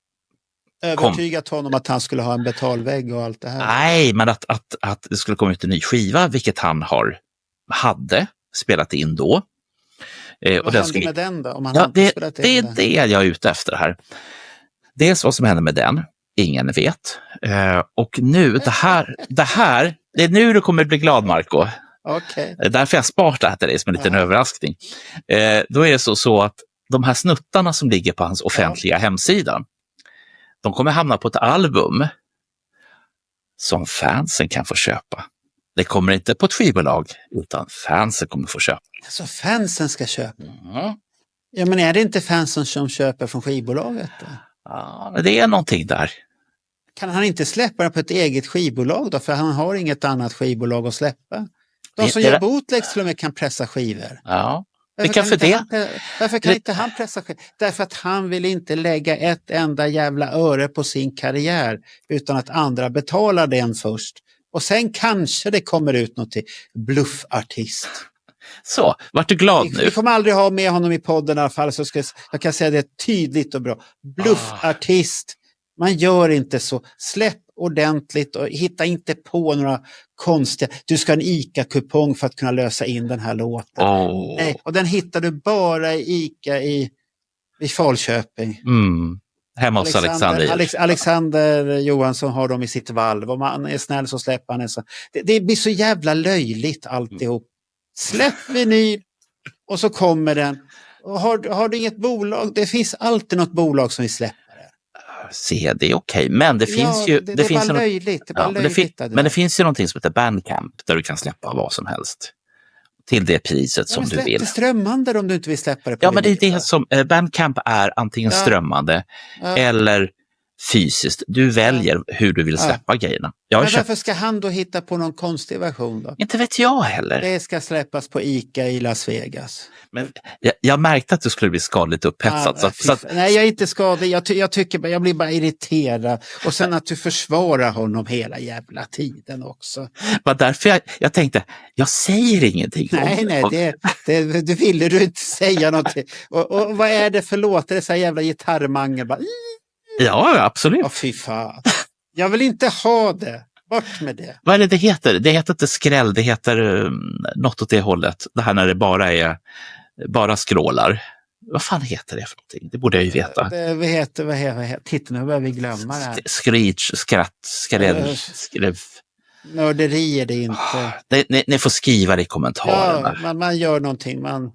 övertygat honom att han skulle ha en betalvägg och allt det här. Nej, men att det skulle komma ut en ny skiva, vilket han hade spelat in då. Vad hände med den då? Om han det är det jag är ute efter här. Dels vad som händer med den, ingen vet. Och nu, det är nu du kommer bli glad, Marco. Okay. Därför jag sparat det här till dig som en liten överraskning. Då är det så att de här snuttarna som ligger på hans offentliga hemsida, de kommer hamna på ett album som fansen kan få köpa. Det kommer inte på ett skivbolag, utan fansen kommer få köpa. Så fansen ska köpa? Ja, men är det inte fansen som köper från skivbolaget då? Ja, det är någonting där. Kan han inte släppa det på ett eget skivbolag då? För han har inget annat skivbolag att släppa. De som gör bootlegs till och med kan pressa skivor. Ja. Varför kan inte han pressa skivor? Därför att han vill inte lägga ett enda jävla öre på sin karriär utan att andra betalar den först. Och sen kanske det kommer ut något till bluffartist. Så, vart du glad nu? Vi kommer aldrig ha med honom i podden i alla fall, så jag kan säga det tydligt och bra. Bluffartist, man gör inte så. Släpp ordentligt och hitta inte på några konstiga. Du ska ha en ICA-kupong för att kunna lösa in den här låten. Nej, och den hittar du bara i ICA i Falköping. Hemma hos Alexander Johansson har dem i sitt valv. Om man är snäll så släpper han en sån. Det blir så jävla löjligt alltihop. Släpp vinyl och så kommer den. Och har du inget bolag? Det finns alltid något bolag som vill släppa det. se, det är okej. Men det finns ju... Det finns är bara löjligt. Det är bara löjligt men det finns ju någonting som heter Bandcamp där du kan släppa vad som helst. Till det priset som du vill. Släpp det strömmande om du inte vill släppa det på Ja, men det är det som... Bandcamp är antingen strömmande eller fysiskt. Du väljer hur du vill släppa grejerna. Men varför ska han då hitta på någon konstig version då? Inte vet jag heller. Det ska släppas på ICA i Las Vegas. Men jag märkte att du skulle bli skadligt upphetsad. Nej, jag är inte skadlig. Jag blir bara irriterad. Och sen att du försvarar honom hela jävla tiden också. Var därför jag tänkte, jag säger ingenting. Du ville du inte säga någonting. Och vad är det för låt? Är det så här jävla gitarrmangel? Bara, ja, absolut. Fy fan. Jag vill inte ha det. Bort med det. Vad är det heter? Det heter inte skräll, det heter något åt det hållet. Det här när det bara skrålar. Vad fan heter det för någonting? Det borde jag ju veta. Vad heter? Titta, nu börjar vi glömma det här. Screech, skratt, skräll, skrev. Nörderi är det inte. Ni får skriva det i kommentarerna. Ja, man gör någonting. Man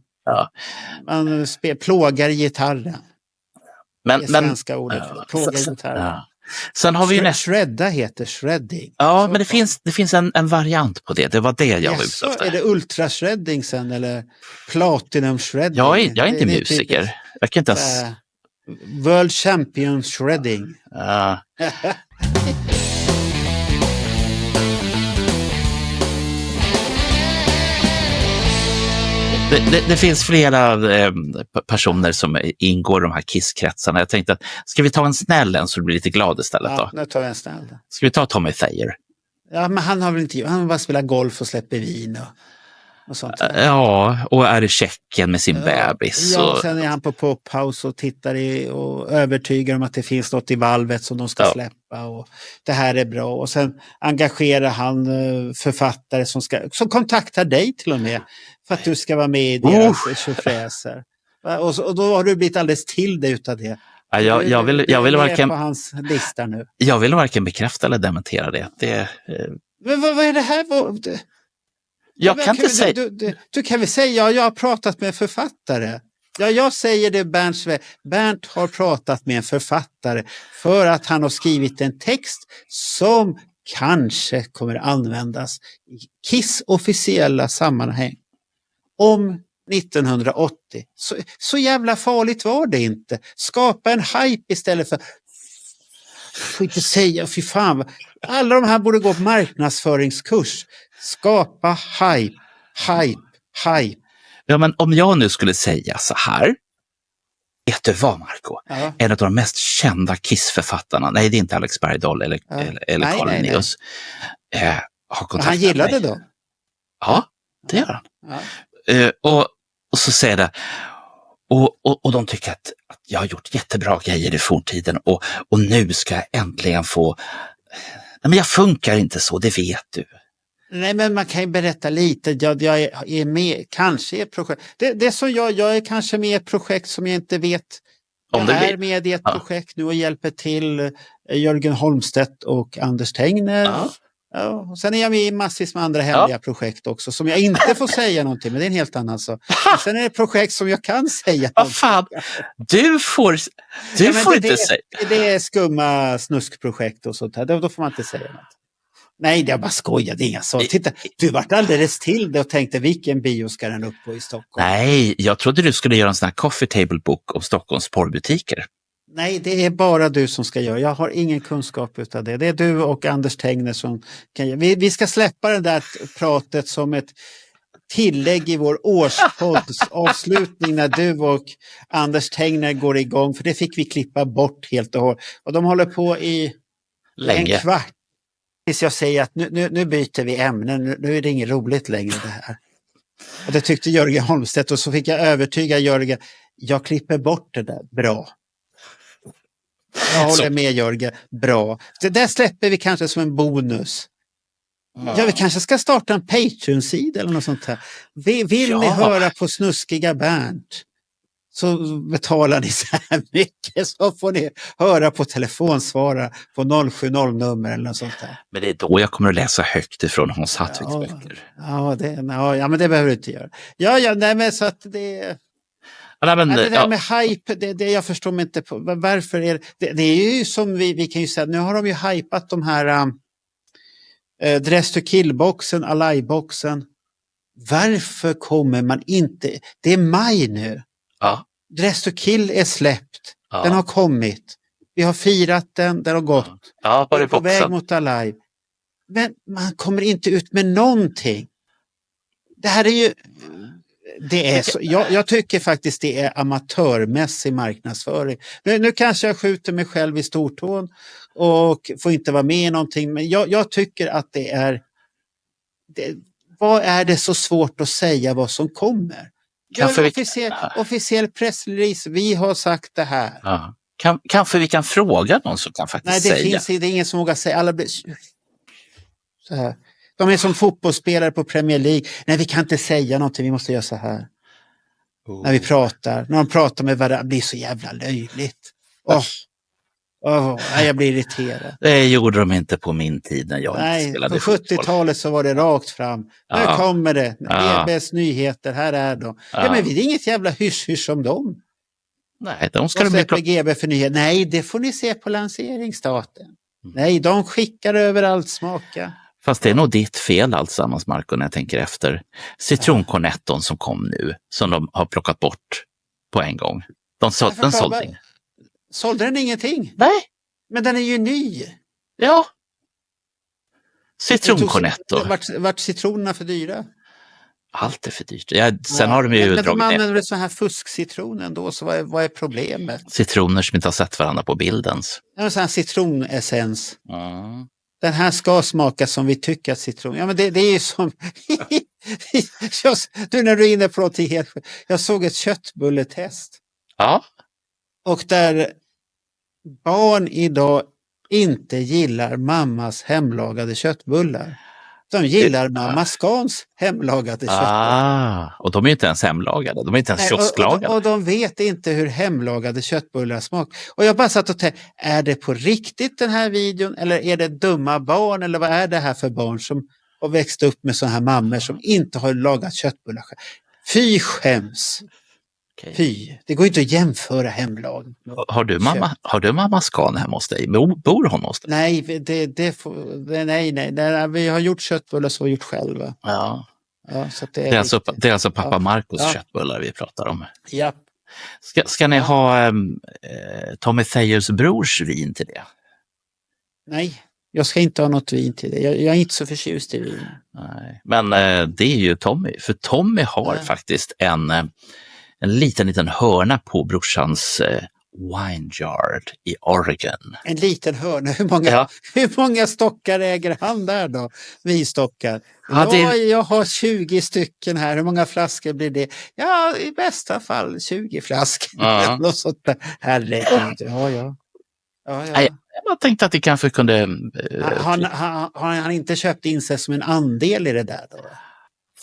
plågar gitarren. Det svenska ordet. Plågar gitarren. Ja. Sen har vi ju Shredda heter shredding. Ja, men det finns en variant på det. Det var det jag var ute efter. Är det ultra shredding sen eller platinum shredding? Jag är inte musiker. Jag kan inte ens... World Champion shredding. Ja. Det finns flera personer som ingår i de här kisskretsarna. Jag tänkte att ska vi ta en snäll en så du blir lite glad istället då? Ja, nu tar vi en snäll. Ska vi ta Tommy Thayer? Ja, men han har väl inte... Han bara spelar golf och släpper vin och sånt. Ja, och är i Tjeckien med sin bebis. Ja, och sen är han på pophouse och tittar och övertygar om att det finns något i valvet som de ska släppa och det här är bra. Och sen engagerar han författare som kontaktar dig till och med för att du ska vara med i deras tjofräser. Och då har du blivit alldeles till dig utav det. Ja, jag vill varken... på hans lista nu. Jag vill varken bekräfta eller dementera det. Men vad är det här? Jag kan inte säga... Du kan väl säga, jag har pratat med en författare. Ja, jag säger det, Bernt har pratat med en författare för att han har skrivit en text som kanske kommer användas i Kiss officiella sammanhang om 1980. Så jävla farligt var det inte. Skapa en hype istället för... Får inte säga, fy fan. Alla de här borde gå på marknadsföringskurs. Skapa hype. Ja, men om jag nu skulle säga så här. Vet du vad, Marco? Ja. En av de mest kända Kiss-författarna, nej det är inte Alex Bergdahl eller Carl Linnaeus. Har kontaktat han gillade mig. Då? Ja, det gör han. Ja. Och så säger det... Och de tycker att jag har gjort jättebra grejer i forntiden och nu ska jag äntligen få... Nej, men jag funkar inte så, det vet du. Nej, men man kan ju berätta lite. Jag är med, kanske i ett projekt. Det är som jag är kanske med i ett projekt som jag inte vet. Jag är med i ett projekt nu och hjälper till Jörgen Holmstedt och Anders Tengner. Ja. Ja, och sen är jag med i massvis med andra hemliga projekt också som jag inte får säga någonting, men det är en helt annan sak. Sen är det projekt som jag kan säga. Vad fan? Du får inte säga. Det är skumma snuskprojekt och sånt här. Då får man inte säga något. Nej, det är bara skojade, inga så. Titta, du vart alldeles till det och tänkte vilken bio ska den upp på i Stockholm? Nej, jag trodde du skulle göra en sån här coffee table book om Stockholms porrbutiker. Nej, det är bara du som ska göra. Jag har ingen kunskap utav det. Det är du och Anders Tengner som kan göra. Vi ska släppa det där pratet som ett tillägg i vår årspodds avslutning när du och Anders Tengner går igång. För det fick vi klippa bort helt och hållet. Och de håller på i en kvart. Tills jag säger att nu byter vi ämnen. Nu är det inget roligt längre det här. Och det tyckte Jörgen Holmstedt och så fick jag övertyga Jörgen. Jag klipper bort det där. Bra. Jag håller med Jörgen. Bra. Det där släpper vi kanske som en bonus. Ja, vi kanske ska starta en Patreon-sida eller något sånt här. Vill ni höra på snuskiga Bernt så betalar ni så här mycket så får ni höra på telefonsvara på 070-nummer eller något sånt där. Men det är då jag kommer att läsa högt ifrån Hans Hartwigs böcker. Ja, men det behöver du inte göra. Ja, nej men så att det... Nej, men, det där med hype, det jag förstår mig inte på. Varför är det är ju som vi kan ju säga, nu har de ju hypat de här Dress to Kill-boxen, Alive-boxen. Varför kommer man inte, det är maj nu. Ja. Dress to Kill är släppt, den har kommit. Vi har firat den har gått. Ja, vi är på väg mot Alive. Men man kommer inte ut med någonting. Det här är ju... Det är så, jag tycker faktiskt det är amatörmässig marknadsföring. Nu kanske jag skjuter mig själv i stortån och får inte vara med i någonting. Men jag tycker att det är... vad är det så svårt att säga vad som kommer? Officiell pressrelease, vi har sagt det här. Ja. Kanske vi kan fråga någon som kan faktiskt säga. Det är ingen som vågar säga. Alla blir så här. De är som fotbollsspelare på Premier League. Nej, vi kan inte säga någonting, vi måste göra så här. När vi pratar. När de pratar med varandra, det blir så jävla löjligt. Jag blir irriterad. Det gjorde de inte på min tid när jag inte spelade fotboll. På 70-talet så var det rakt fram. Nu kommer det. BBS nyheter, här är de. Ja, men det är inget jävla hysch om dem. Nej, de ska de GB för nyheter. Nej, det får ni se på lanseringsdagen. Nej, de skickar överallt smaka. Fast det är nog ditt fel alltsammans, Marco, när jag tänker efter. Citronkornetton som kom nu, som de har plockat bort på en gång. Den sålde inget. Sålde den ingenting? Nej. Men den är ju ny. Ja. Citronkornetto. Vart citronerna för dyra? Allt är för dyrt. Sen har de ju dragit ner. Men de använder så här fuskcitron ändå, så vad är problemet? Citroner som inte har sett varandra på bilden. En sån här citronessens. Den här ska smaka som vi tycker att citron... Ja, men det är ju som... Du, när du är inne på någonting helt... Jag såg ett köttbulletest. Ja. Och där barn idag inte gillar mammas hemlagade köttbullar. De gillar mamma Scans hemlagade köttbullar. Och de är inte ens hemlagade. De är inte ens kiosklagade. Och de vet inte hur hemlagade köttbullar smakar. Och jag bara satt och tänkte, är det på riktigt den här videon? Eller är det dumma barn? Eller vad är det här för barn som har växt upp med sådana här mammor som inte har lagat köttbullar? Fy skäms. Okay. Fy, det går inte att jämföra hemlag. Har du mamma Scan hemma hos dig? Bor hon hos dig? Nej, nej. Vi har gjort köttbullar så vi har gjort själva. Ja. Så det är alltså pappa Marcos köttbullar vi pratar om. Ja. Ska ni ha Tommy Thayers brors vin till det? Nej, jag ska inte ha något vin till det. Jag är inte så förtjust i vin. Nej. Men det är ju Tommy. För Tommy har faktiskt en liten hörna på brorsans wine jar i Oregon. En liten hörna? Hur många stockar äger han där då? Vinstockar? Jag har 20 stycken här. Hur många flaskor blir det? Ja, i bästa fall 20 flaskor. Herregud. Ja. Jag tänkte att det kanske kunde... Har han inte köpt in sig som en andel i det där då?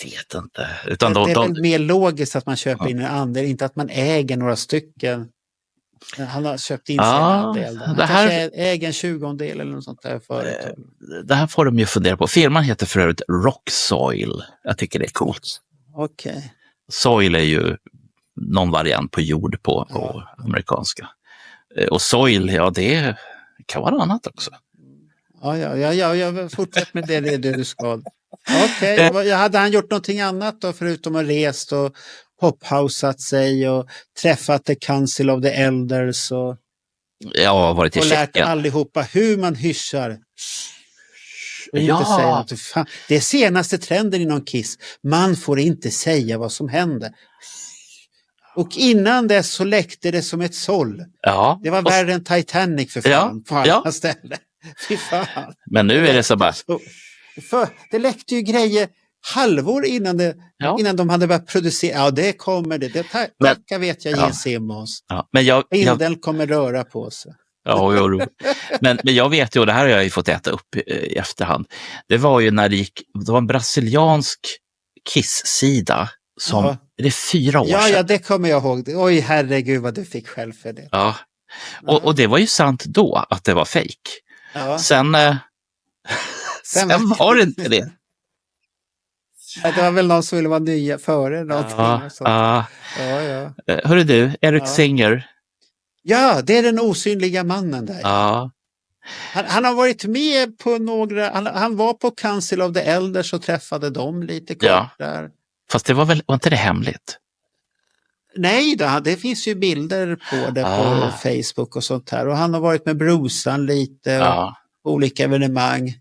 Vet inte. Det är väl mer logiskt att man köper in en andel, inte att man äger några stycken. Han har köpt in sig en andel. Han kanske äger en 20-del eller något sånt där företag. Det här får de ju fundera på. Firman heter för övrigt Rock Soil. Jag tycker det är coolt. Okej. Soil är ju någon variant på jord på amerikanska. Och soil, det kan vara annat också. Jag fortsätter med det du ska. Okej, hade han gjort någonting annat då förutom att rest och pophausat sig och träffat the Council of the Elders och varit i Tjeckien. Och lärt allihopa hur man hyschar. Och inte säga något. Fan. Det är senaste trenden inom Kiss. Man får inte säga vad som händer. Och innan dess så läckte det som ett såll. Ja. Det var värre än Titanic för fan på alla ställen. Fy fan. Men nu är det så bara... det läckte ju grejer halvår innan de hade börjat producera. Ja, det kommer det. Det vet jag ger Simmons. Bilden kommer röra på sig. Men jag vet ju, och det här har jag ju fått äta upp i efterhand. Det var ju när det var en brasiliansk Kiss-sida som, det är 4 år sedan. Ja, det kommer jag ihåg. Oj, herregud vad du fick själv för det. Ja, och det var ju sant då att det var fake. Ja. Sen var det inte det. Det var väl någon som ville vara nya före någonting. Ja. Hörru du, Eric Singer. Ja, det är den osynliga mannen där. Ja. Han har varit med på några, han var på Council of the Elders och träffade dem lite kort där. Fast det var inte det hemligt? Nej, det finns ju bilder på det på Facebook och sånt här. Och han har varit med Brucean lite och olika evenemang.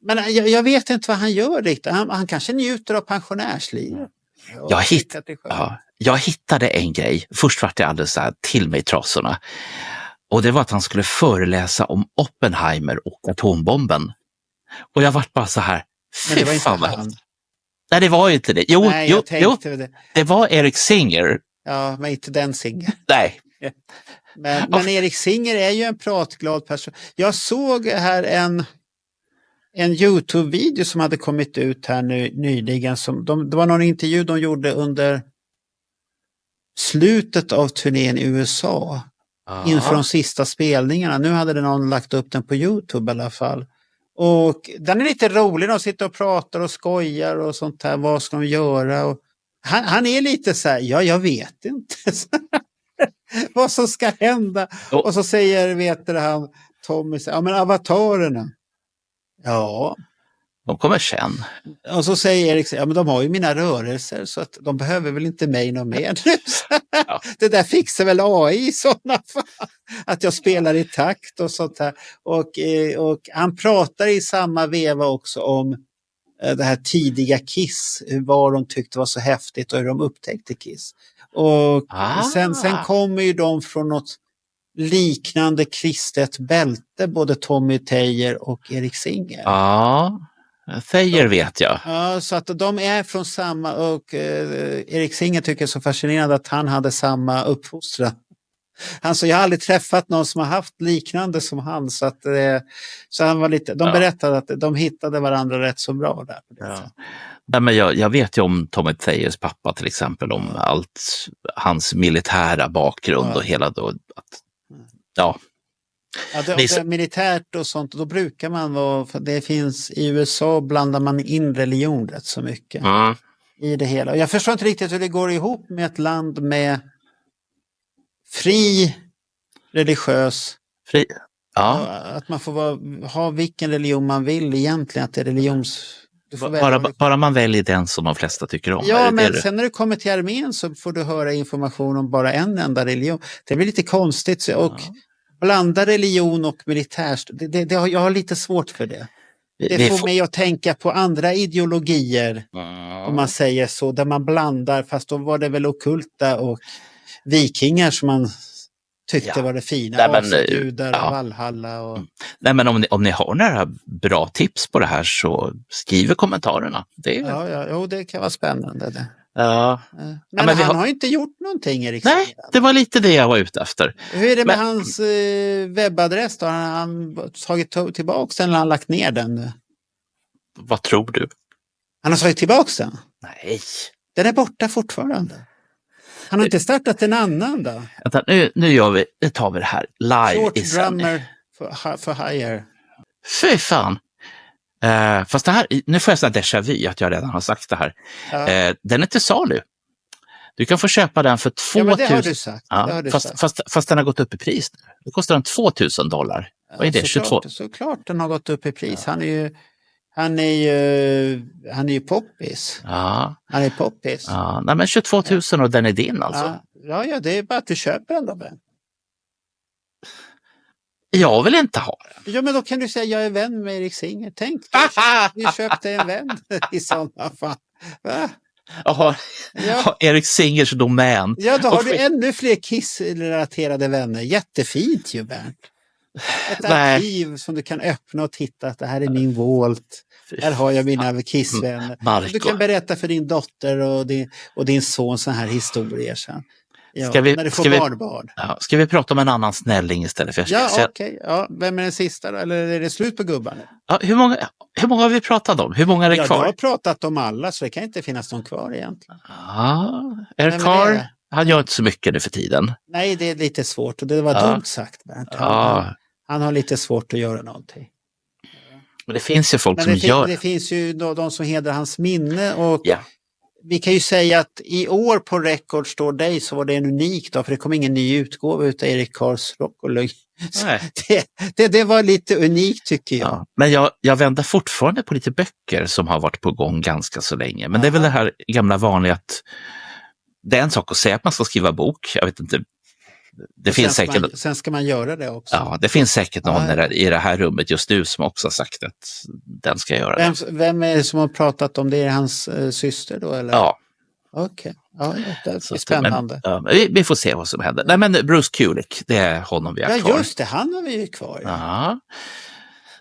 Men jag vet inte vad han gör riktigt. Han kanske njuter av pensionärslivet. Jag hittade en grej. Först var det alldeles så här till mig trasorna. Och det var att han skulle föreläsa om Oppenheimer och atombomben. Och jag var bara så här, men det var inte han. Nej, det var ju inte det. Jo, det var Eric Singer. Ja, men inte den Singer. Nej. Men Eric Singer är ju en pratglad person. Jag såg här en YouTube-video som hade kommit ut här nyligen. Det var någon intervju de gjorde under slutet av turnén i USA. Inför de sista spelningarna. Nu hade någon lagt upp den på YouTube i alla fall. Och den är lite rolig. De sitter och pratar och skojar och sånt här. Vad ska de göra? Och han är lite så här, jag vet inte vad som ska hända. Och så säger, han Tommy, men avatarerna. Ja. De kommer sen. Och så säger Erik, men de har ju mina rörelser så att de behöver väl inte mig någon mer. Det där fixar väl AI i sådana fall. Att jag spelar i takt och sånt här. Och han pratar i samma veva också om det här tidiga Kiss. Vad de tyckte var så häftigt och hur de upptäckte Kiss. Och sen kommer ju de från något liknande kristet bälte, både Tommy Thayer och Eric Singer. Ja, Thayer vet jag. Ja, så att de är från samma, och Eric Singer tycker det är så fascinerande att han hade samma uppfostran. Han sa, jag har aldrig träffat någon som har haft liknande som han, så att så han var lite, de berättade att de hittade varandra rätt så bra där. Nej, men jag vet ju om Tommy Thayers pappa till exempel, om allt hans militära bakgrund och hela då, det militärt och sånt, då brukar man vara, för det finns i USA blandar man in religion rätt så mycket i det hela. Och jag förstår inte riktigt hur det går ihop med ett land med fri religiös att man får ha vilken religion man vill egentligen, att det är bara man väljer den som de flesta tycker om. Ja, men sen när du kommer till armén så får du höra information om bara en enda religion. Det blir lite konstigt och blanda religion och militärt, jag har lite svårt för det. Det får mig att tänka på andra ideologier, om man säger så, där man blandar, fast då var det väl ockulta och vikingar som man tyckte var det fina, Asagudar och Valhalla. Och... Nej, men om ni har några bra tips på det här så skriv i kommentarerna. Det kan vara spännande det. Ja. Men han har inte gjort någonting, Erik. Nej, det var lite det jag var ute efter. Hur är det med hans webbadress då? Har han tagit tillbaka den eller har han lagt ner den? Vad tror du? Han har tagit tillbaka den? Nej. Den är borta fortfarande. Han har inte startat en annan då? Nu tar vi det här live. Short drummer for hire. Fy fan. Fast det här, nu får jag sån déjà vu att jag redan har sagt det här. Den är till salu. Du kan få köpa den för 2000. Ja, men det har du sagt. Fast den har gått upp i pris nu. Då kostar den $2000. Vad är det? 22? Såklart den har gått upp i pris. Han är ju poppis. Ja. Han är poppis. Ja, nej, men 22 000 och den är din alltså. Ja, det är bara att du köper den då, Ben. Jag vill inte ha den. Ja, men då kan du säga jag är vän med Erik Singer. Tänk, vi köpte en vän i sådana fall. Va? Jaha, Erik Singers domän. Ja, då har du ännu fler Kiss-relaterade vänner. Jättefint ju, Bernt. Ett arkiv som du kan öppna och titta att det här är min Volt. Här har jag mina Kiss-vänner. Du kan berätta för din dotter och din son såna här historier sen. Ja, när du får barnbarn. Ska vi prata om en annan snälling istället? För okej. Ja, vem är den sista då? Eller är det slut på gubbarna? Ja, hur många har vi pratat om? Hur många är det kvar? Jag har pratat om alla, så det kan inte finnas någon kvar egentligen. Ja, Eric Carr, han gör inte så mycket nu för tiden. Nej, det är lite svårt och det var dumt sagt, Bernt. Han har lite svårt att göra någonting. Men det finns ju folk Men som gör det finns ju de som hedrar hans minne och ja. Vi kan ju säga att i år på Record Store Day så var det en unik dag för det kom ingen ny utgåva utav Eric Carrs Rock'n'Roll. Det var lite unikt tycker jag. Ja, men jag väntar fortfarande på lite böcker som har varit på gång ganska så länge. Men det är väl det här gamla vanliga att det är en sak att säga att man ska skriva bok. Jag vet inte. Det finns säkert... sen ska man göra det också. Ja, det finns säkert någon i det här rummet just nu som också har sagt att den ska göra det. Vem är det som har pratat om det? Är det hans syster då? Eller? Ja. Okej, ja, det är spännande. Vi får se vad som händer. Nej, men Bruce Kulick, det är honom vi har kvar. Ja, just det, han har vi ju kvar. Ja.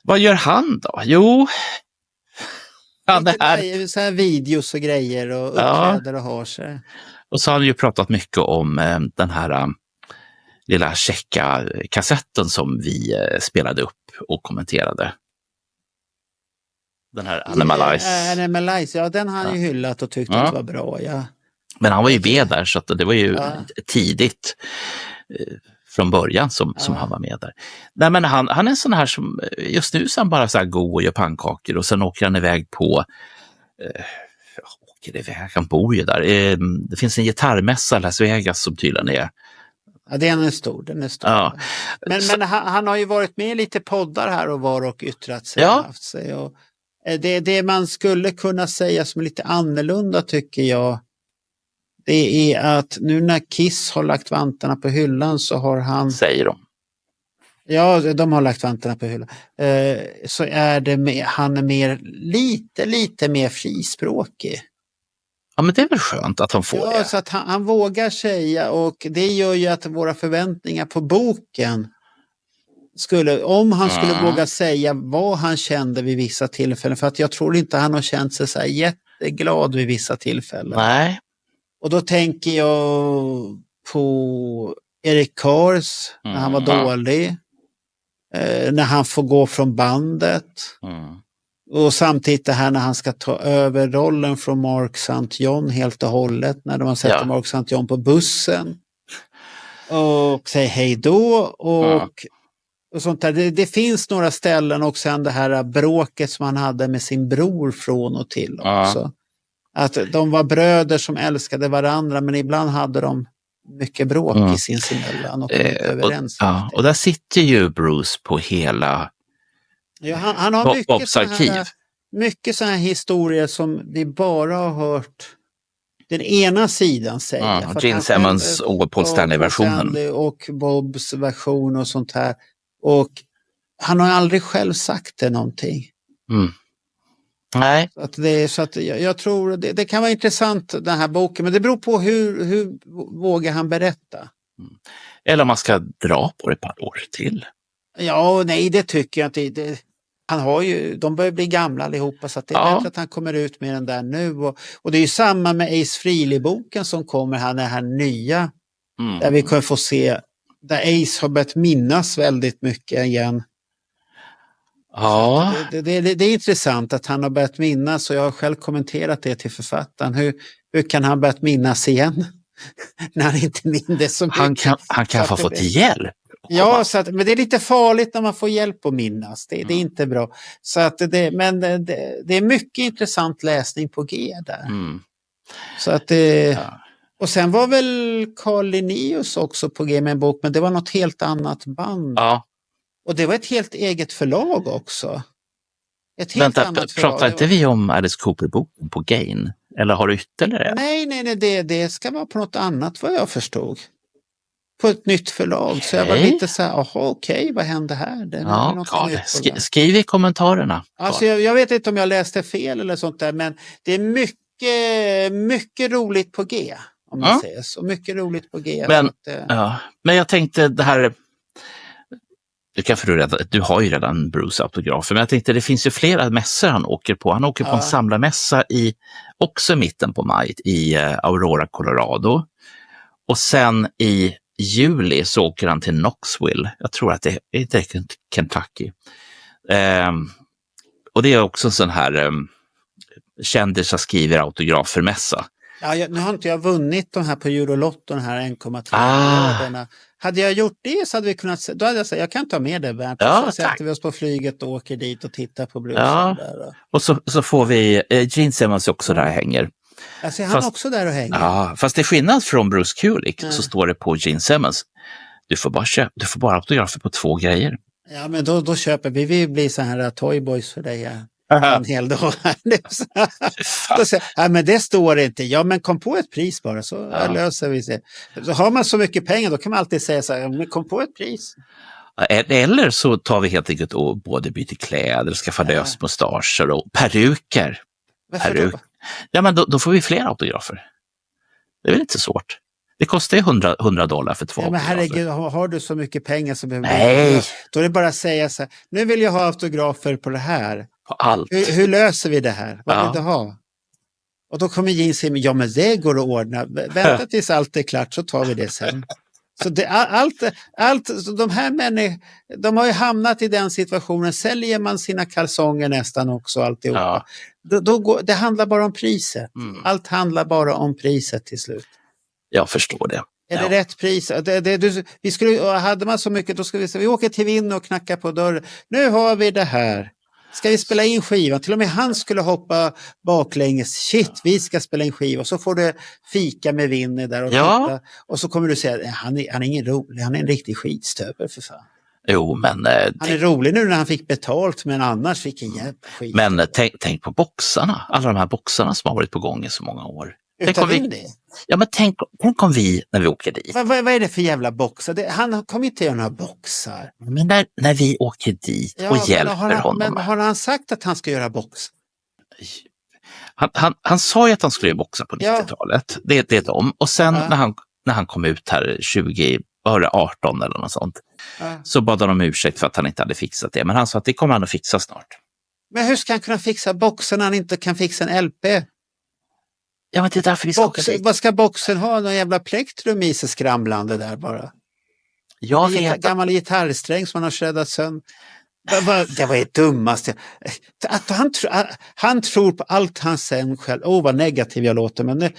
Vad gör han då? Jo, han är här. Så här videos och grejer och uppträder och har sig. Och så har han ju pratat mycket om den här lilla tjecka kassetten som vi spelade upp och kommenterade. Den här Animalize. Animalize, ja den har han ju hyllat och tyckte att det var bra. Ja. Men han var ju med där så att det var ju tidigt från början som han var med där. Nej men han är en sån här som just nu så han bara så här går och gör pannkakor och sen åker han iväg på han bor ju där. Det finns en gitarrmässa i Las Vegas som tydligen är. Ja, den är stor. Ja. Men han har ju varit med i lite poddar här och var och yttrat sig. Ja. Haft sig och det man skulle kunna säga som är lite annorlunda tycker jag, det är att nu när Kiss har lagt vantarna på hyllan så har han... Säger de. Ja, de har lagt vantarna på hyllan. Så är det han är lite mer frispråkig. Ja, men det är väl skönt att han får det. Ja, så att han vågar säga och det gör ju att våra förväntningar på boken om han skulle våga säga vad han kände vid vissa tillfällen, för att jag tror inte han har känt sig så här jätteglad vid vissa tillfällen. Nej. Och då tänker jag på Eric Carrs när han var dålig, när han får gå från bandet. Och samtidigt det här när han ska ta över rollen från Mark St. John helt och hållet, när de har sett Mark St. John på bussen och säger hej då och sånt där. Det finns några ställen och sen det här bråket som han hade med sin bror från och till också. Att de var bröder som älskade varandra men ibland hade de mycket bråk i sinsemellan och kom inte överens. Och där sitter ju Bruce på hela han har mycket sådana här historier som vi bara har hört den ena sidan säga. Gene Simmons och Paul Stanley-versionen. Och Bobs version och sånt här. Och han har aldrig själv sagt det någonting. Nej. Så att jag tror det kan vara intressant den här boken, men det beror på hur vågar han berätta. Eller om man ska dra på det ett par år till. Ja, nej det tycker jag inte. De börjar bli gamla allihopa så att det är bättre att han kommer ut med den där nu. Och det är ju samma med Ace Frehley-boken som kommer här, den här nya. Där vi kan få se, där Ace har börjat minnas väldigt mycket igen. Ja. Det är intressant att han har börjat minnas och jag har själv kommenterat det till författaren. Hur kan han börjat minnas igen? När han inte minns så mycket. Han kan få fått hjälp. Ja, men det är lite farligt när man får hjälp att minnas. Det är inte bra. Så att det är mycket intressant läsning på G där. Så att och sen var väl Carl Linnaeus också på G med en bok, men det var något helt annat band. Ja. Och det var ett helt eget förlag också. Pratar inte vi om Alice Cooper-boken på Gain? Eller har du ytterligare? Nej, det ska vara på något annat vad jag förstod. På ett nytt förlag. Så jag var lite så här, okej, vad hände här? Skriv i kommentarerna. Alltså jag vet inte om jag läste fel eller sånt där, men det är mycket roligt på G. Om man säger så. Mycket roligt på G. Men jag tänkte det här... Du har ju redan Bruce-autografer, men jag tänkte det finns ju flera mässor han åker på. Han åker på en samlarmässa också mitten på maj i Aurora, Colorado. Och sen i juli så åker han till Knoxville. Jag tror att det är Kentucky. Och det är också en sån här kändisar skriver autografermässa. Ja, nu har inte jag vunnit de här på Eurolotto, de här 1,3 miljarderna. Hade jag gjort det så hade vi kunnat, då hade jag sagt, jag kan ta med det, Bernt. Så sätter vi oss på flyget och åker dit och tittar på Bruceland där. Och så får vi, Gene Simmons också där hänger. Alltså, han också där och hänger? Ja, fast det är skillnad från Bruce Kulick, så står det på Gene Simmons. Du får bara autografer på 2 grejer. Ja, men då köper vi. Vi blir så här toyboys för dig en hel dag. Då säger, ja, men det står inte. Ja, men kom på ett pris bara så löser vi det. Så har man så mycket pengar då kan man alltid säga så här, men kom på ett pris. Eller så tar vi helt enkelt och både byter kläder, skaffar lösmustascher och peruker. Varför då? Ja, men då får vi fler autografer. Det är väl inte så svårt. Det kostar ju $100 för 2 men autografer. herregud, har du så mycket pengar så behöver Nej. Då är det bara att säga så här, nu vill jag ha autografer på det här. På allt. Hur löser vi det här? Vad vill du ha? Och då kommer Gene säga, ja men det går att ordna. Vänta tills allt är klart så tar vi det sen. Så de här människorna, de har ju hamnat i den situationen. Säljer man sina kalsonger nästan också alltihopa. Det handlar bara om priset. Allt handlar bara om priset till slut. Jag förstår det. Är det rätt pris? Hade man så mycket, då skulle vi åker till Vinn och knacka på dörren. Nu har vi det här. Ska vi spela in skivan? Till och med han skulle hoppa baklänges. Shit, vi ska spela in skiva. Så får du fika med Vinny där och titta. Och så kommer du säga, han är ingen rolig, han är en riktig skitstövel för fan. Jo, men... han är rolig nu när han fick betalt, men annars fick en jävla skit. Men tänk på boxarna. Alla de här boxarna som har varit på gång i så många år. Tänk om vi, när vi åker dit. Vad är det för jävla boxar? Han kommer inte göra några boxar. Men när vi åker dit och hjälper honom. Men har han sagt att han ska göra box? Han sa ju att han skulle göra boxar på 90-talet. Det är de. Och sen när han kom ut här 2018 eller något sånt. Så bad han om ursäkt för att han inte hade fixat det. Men han sa att det kommer han att fixa snart. Men hur ska han kunna fixa boxen när han inte kan fixa en LP? Ja, men det är därför vi ska åka dit. Vad ska boxen ha? Någon jävla plektrum i sig skramlande där bara? Gammal gitarrsträng som man har shreddat sönder. Det var det dummaste. Att han tror på allt han säger själv. Vad negativ jag låter. Men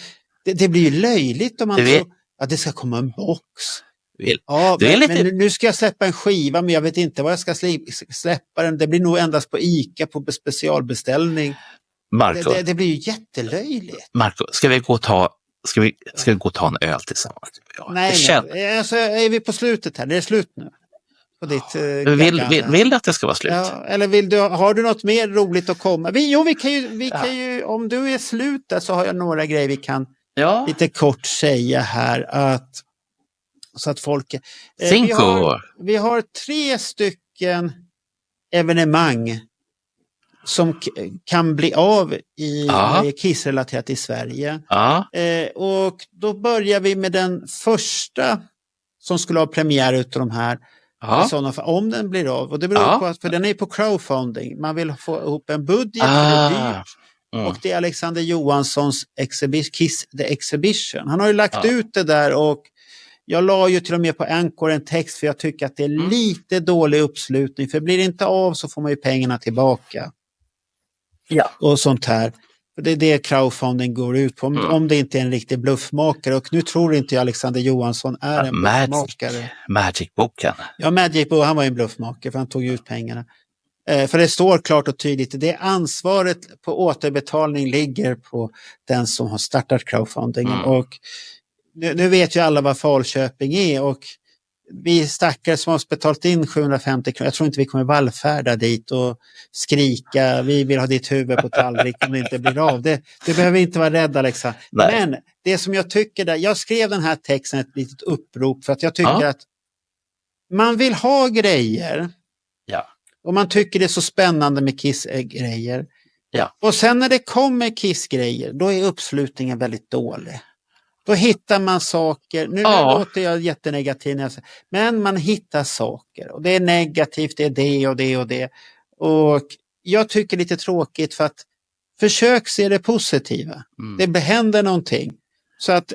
det blir ju löjligt om man tror att det ska komma en box. Men nu ska jag släppa en skiva, men jag vet inte vad jag ska släppa den. Det blir nog endast på ICA på specialbeställning. Marco, det blir ju jättelöjligt. Marco, ska vi gå och ta en öl tillsammans? Nej, alltså, är vi på slutet här? Det är slut nu. På ditt, vill du att det ska vara slut? Ja, eller har du något mer roligt att komma? Vi kan ju, om du är slut där så har jag några grejer vi kan lite kort säga här så att folk... Vi har 3 stycken evenemang som kan bli av i Kiss-relaterat i Sverige. Och då börjar vi med den första som skulle ha premiär utav de här. Om den blir av. Och det beror på att, för den är på crowdfunding. Man vill få ihop en budget, för det är dyrt. Och det är Alexander Johanssons Kiss The Exhibition. Han har ju lagt ut det där och jag la ju till och med på Anchor en text för jag tycker att det är lite dålig uppslutning. För blir det inte av så får man ju pengarna tillbaka. Och sånt här. Det är det crowdfunding går ut på. Om det inte är en riktig bluffmakare. Och nu tror inte jag Alexander Johansson är en bluffmakare. Magic-boken. Ja, Magic-boken, han var ju en bluffmakare för han tog ut pengarna. För det står klart och tydligt. Det ansvaret på återbetalning ligger på den som har startat crowdfundingen. Och nu vet ju alla vad Falköping är. Och vi stackare som har betalat in 750 kronor. Jag tror inte vi kommer vallfärda dit och skrika. Vi vill ha ditt huvud på tallrik om det inte blir av. Det behöver inte vara rädd, Alexa. Nej. Men det som jag tycker där. Jag skrev den här texten ett litet upprop. För att jag tycker att man vill ha grejer. Och man tycker det är så spännande med Kiss-grejer. Och sen när det kommer Kiss-grejer. Då är uppslutningen väldigt dålig. Då hittar man saker, nu låter jag jättenegativ när jag säger, men man hittar saker och det är negativt, det är det och det och det. Och jag tycker lite tråkigt för att försök se det positiva. Det händer någonting. Så att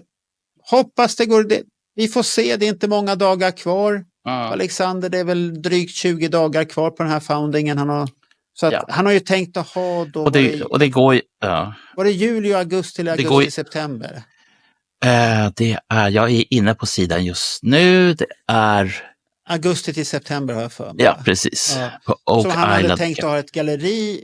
hoppas det går, vi får se, det är inte många dagar kvar. Alexander, det är väl drygt 20 dagar kvar på den här foundingen han har Så att han har ju tänkt att ha då... Och det går ju... Ja. Var det juli, augusti eller augusti, september? Jag är inne på sidan just nu. Det är... Augusti till september har jag för mig. Ja, precis. Ja. På Oak så han Island. hade tänkt att ha ett galleri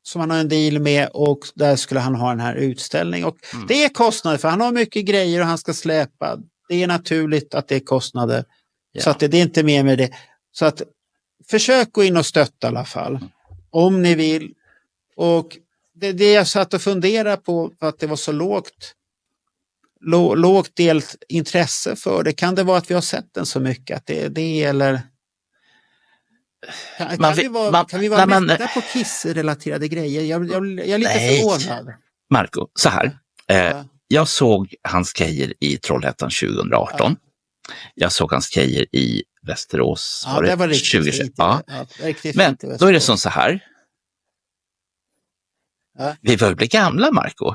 som han har en deal med och där skulle han ha den här utställningen. Och det är kostnader för han har mycket grejer och han ska släpa. Det är naturligt att det är kostnader. Ja. Så att det är inte mer med det. Så att försök gå in och stötta i alla fall. Om ni vill. Och det jag satt och funderade på att det var så lågt delt intresse för det. Kan det vara att vi har sett den så mycket? Att det eller... Kan vi vara mätta på Kiss-relaterade grejer? Jag är lite förvånad. Marco, så här. Jag såg hans grejer i Trollhättan 2018. Jag såg hans grejer i Västerås. Ja, det var riktigt 2020. Riktigt men då är det som så här. Vi börjar bli gamla, Marco.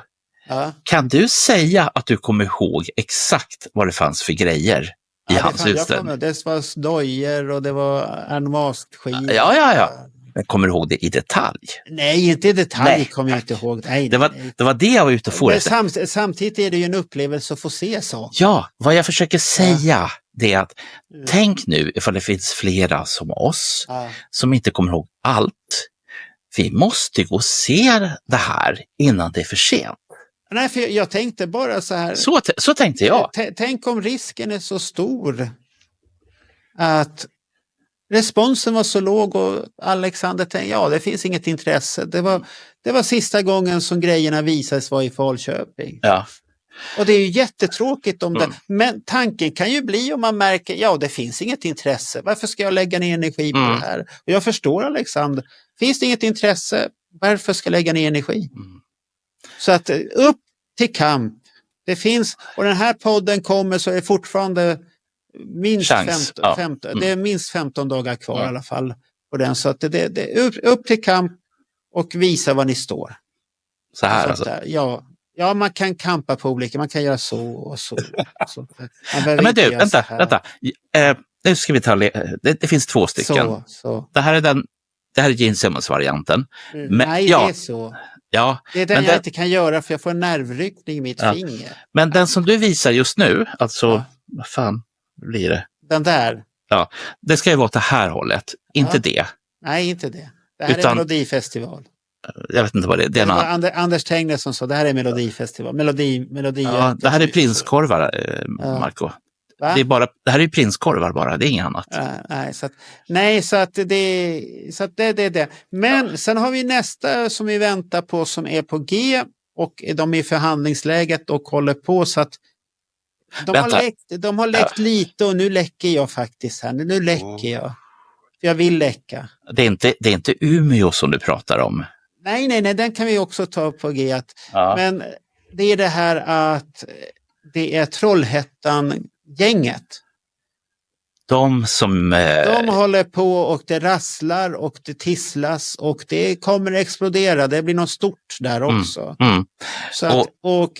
Kan du säga att du kommer ihåg exakt vad det fanns för grejer i hans utställning? Det var dojor och det var animalskivor. Ja. Jag kommer ihåg det i detalj. Nej, inte i detalj kommer jag inte ihåg. Nej, det var det jag var ute och få. Samtidigt är det ju en upplevelse att få se saker. Ja, vad jag försöker säga det är att tänk nu ifall det finns flera som oss som inte kommer ihåg allt. Vi måste gå och se det här innan det är för sent. Nej, för jag tänkte bara så här. Så tänkte jag. Tänk om risken är så stor att responsen var så låg och Alexander tänkte, det finns inget intresse. Det var sista gången som grejerna visades var i Falköping. Ja. Och det är ju jättetråkigt om det. Men tanken kan ju bli om man märker, det finns inget intresse. Varför ska jag lägga ner energi på det här? Och jag förstår Alexander. Finns det inget intresse, varför ska jag lägga ner energi? Så att upp till kamp. Det finns, och den här podden kommer så är det fortfarande minst 15, det är minst 15 dagar kvar i alla fall på den. Så att det är upp till kamp och visa var ni står. Så här alltså? Ja, man kan kampa på olika, man kan göra så och så. Men du, vänta. Nu ska vi ta, det finns 2 stycken. Så. Det här är Gene Simmons-varianten. Nej, det är så. Ja, det är den jag inte kan göra för jag får en nervryckning i mitt finger. Men den som du visar just nu, alltså, vad fan blir det? Den där? Ja, det ska ju vara åt det här hållet, inte det. Nej, inte det. Det här är Melodifestival. Jag vet inte vad det är. Anders Tengner som sa, det här är Melodifestival. Melodi. Ja, det här är prinskorvar, Marco. Det här är prinskorvar bara, det är inget annat. Så att det är det. Men sen har vi nästa som vi väntar på som är på G och de är i förhandlingsläget och håller på så att de har läckt lite och nu läcker jag faktiskt här. Nu läcker jag. Jag vill läcka. Det är inte Umeå som du pratar om. Nej, den kan vi också ta på G. Men det är det här att det är Trollhättan-gänget. De håller på och det rasslar och det tisslas och det kommer explodera. Det blir något stort där också. Så att, och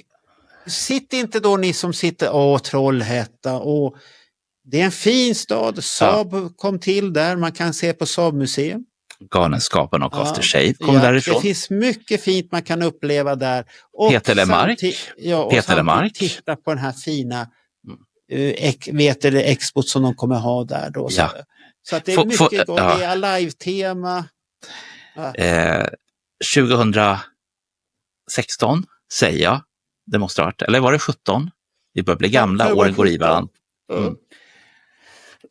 sitt inte då ni som sitter, Trollhättan och det är en fin stad. Saab kom till där, man kan se på Saab-museum. Galenskapen och Aftershave kom därifrån. Det finns mycket fint man kan uppleva där. Och Peter Lemark. Titta på den här fina expot som de kommer ha där då. Så att det är mycket gott. Det är live-tema. 2016 säger jag. Det måste ha varit. Eller var det 17? Vi börjar bli gamla, åren går i varandra.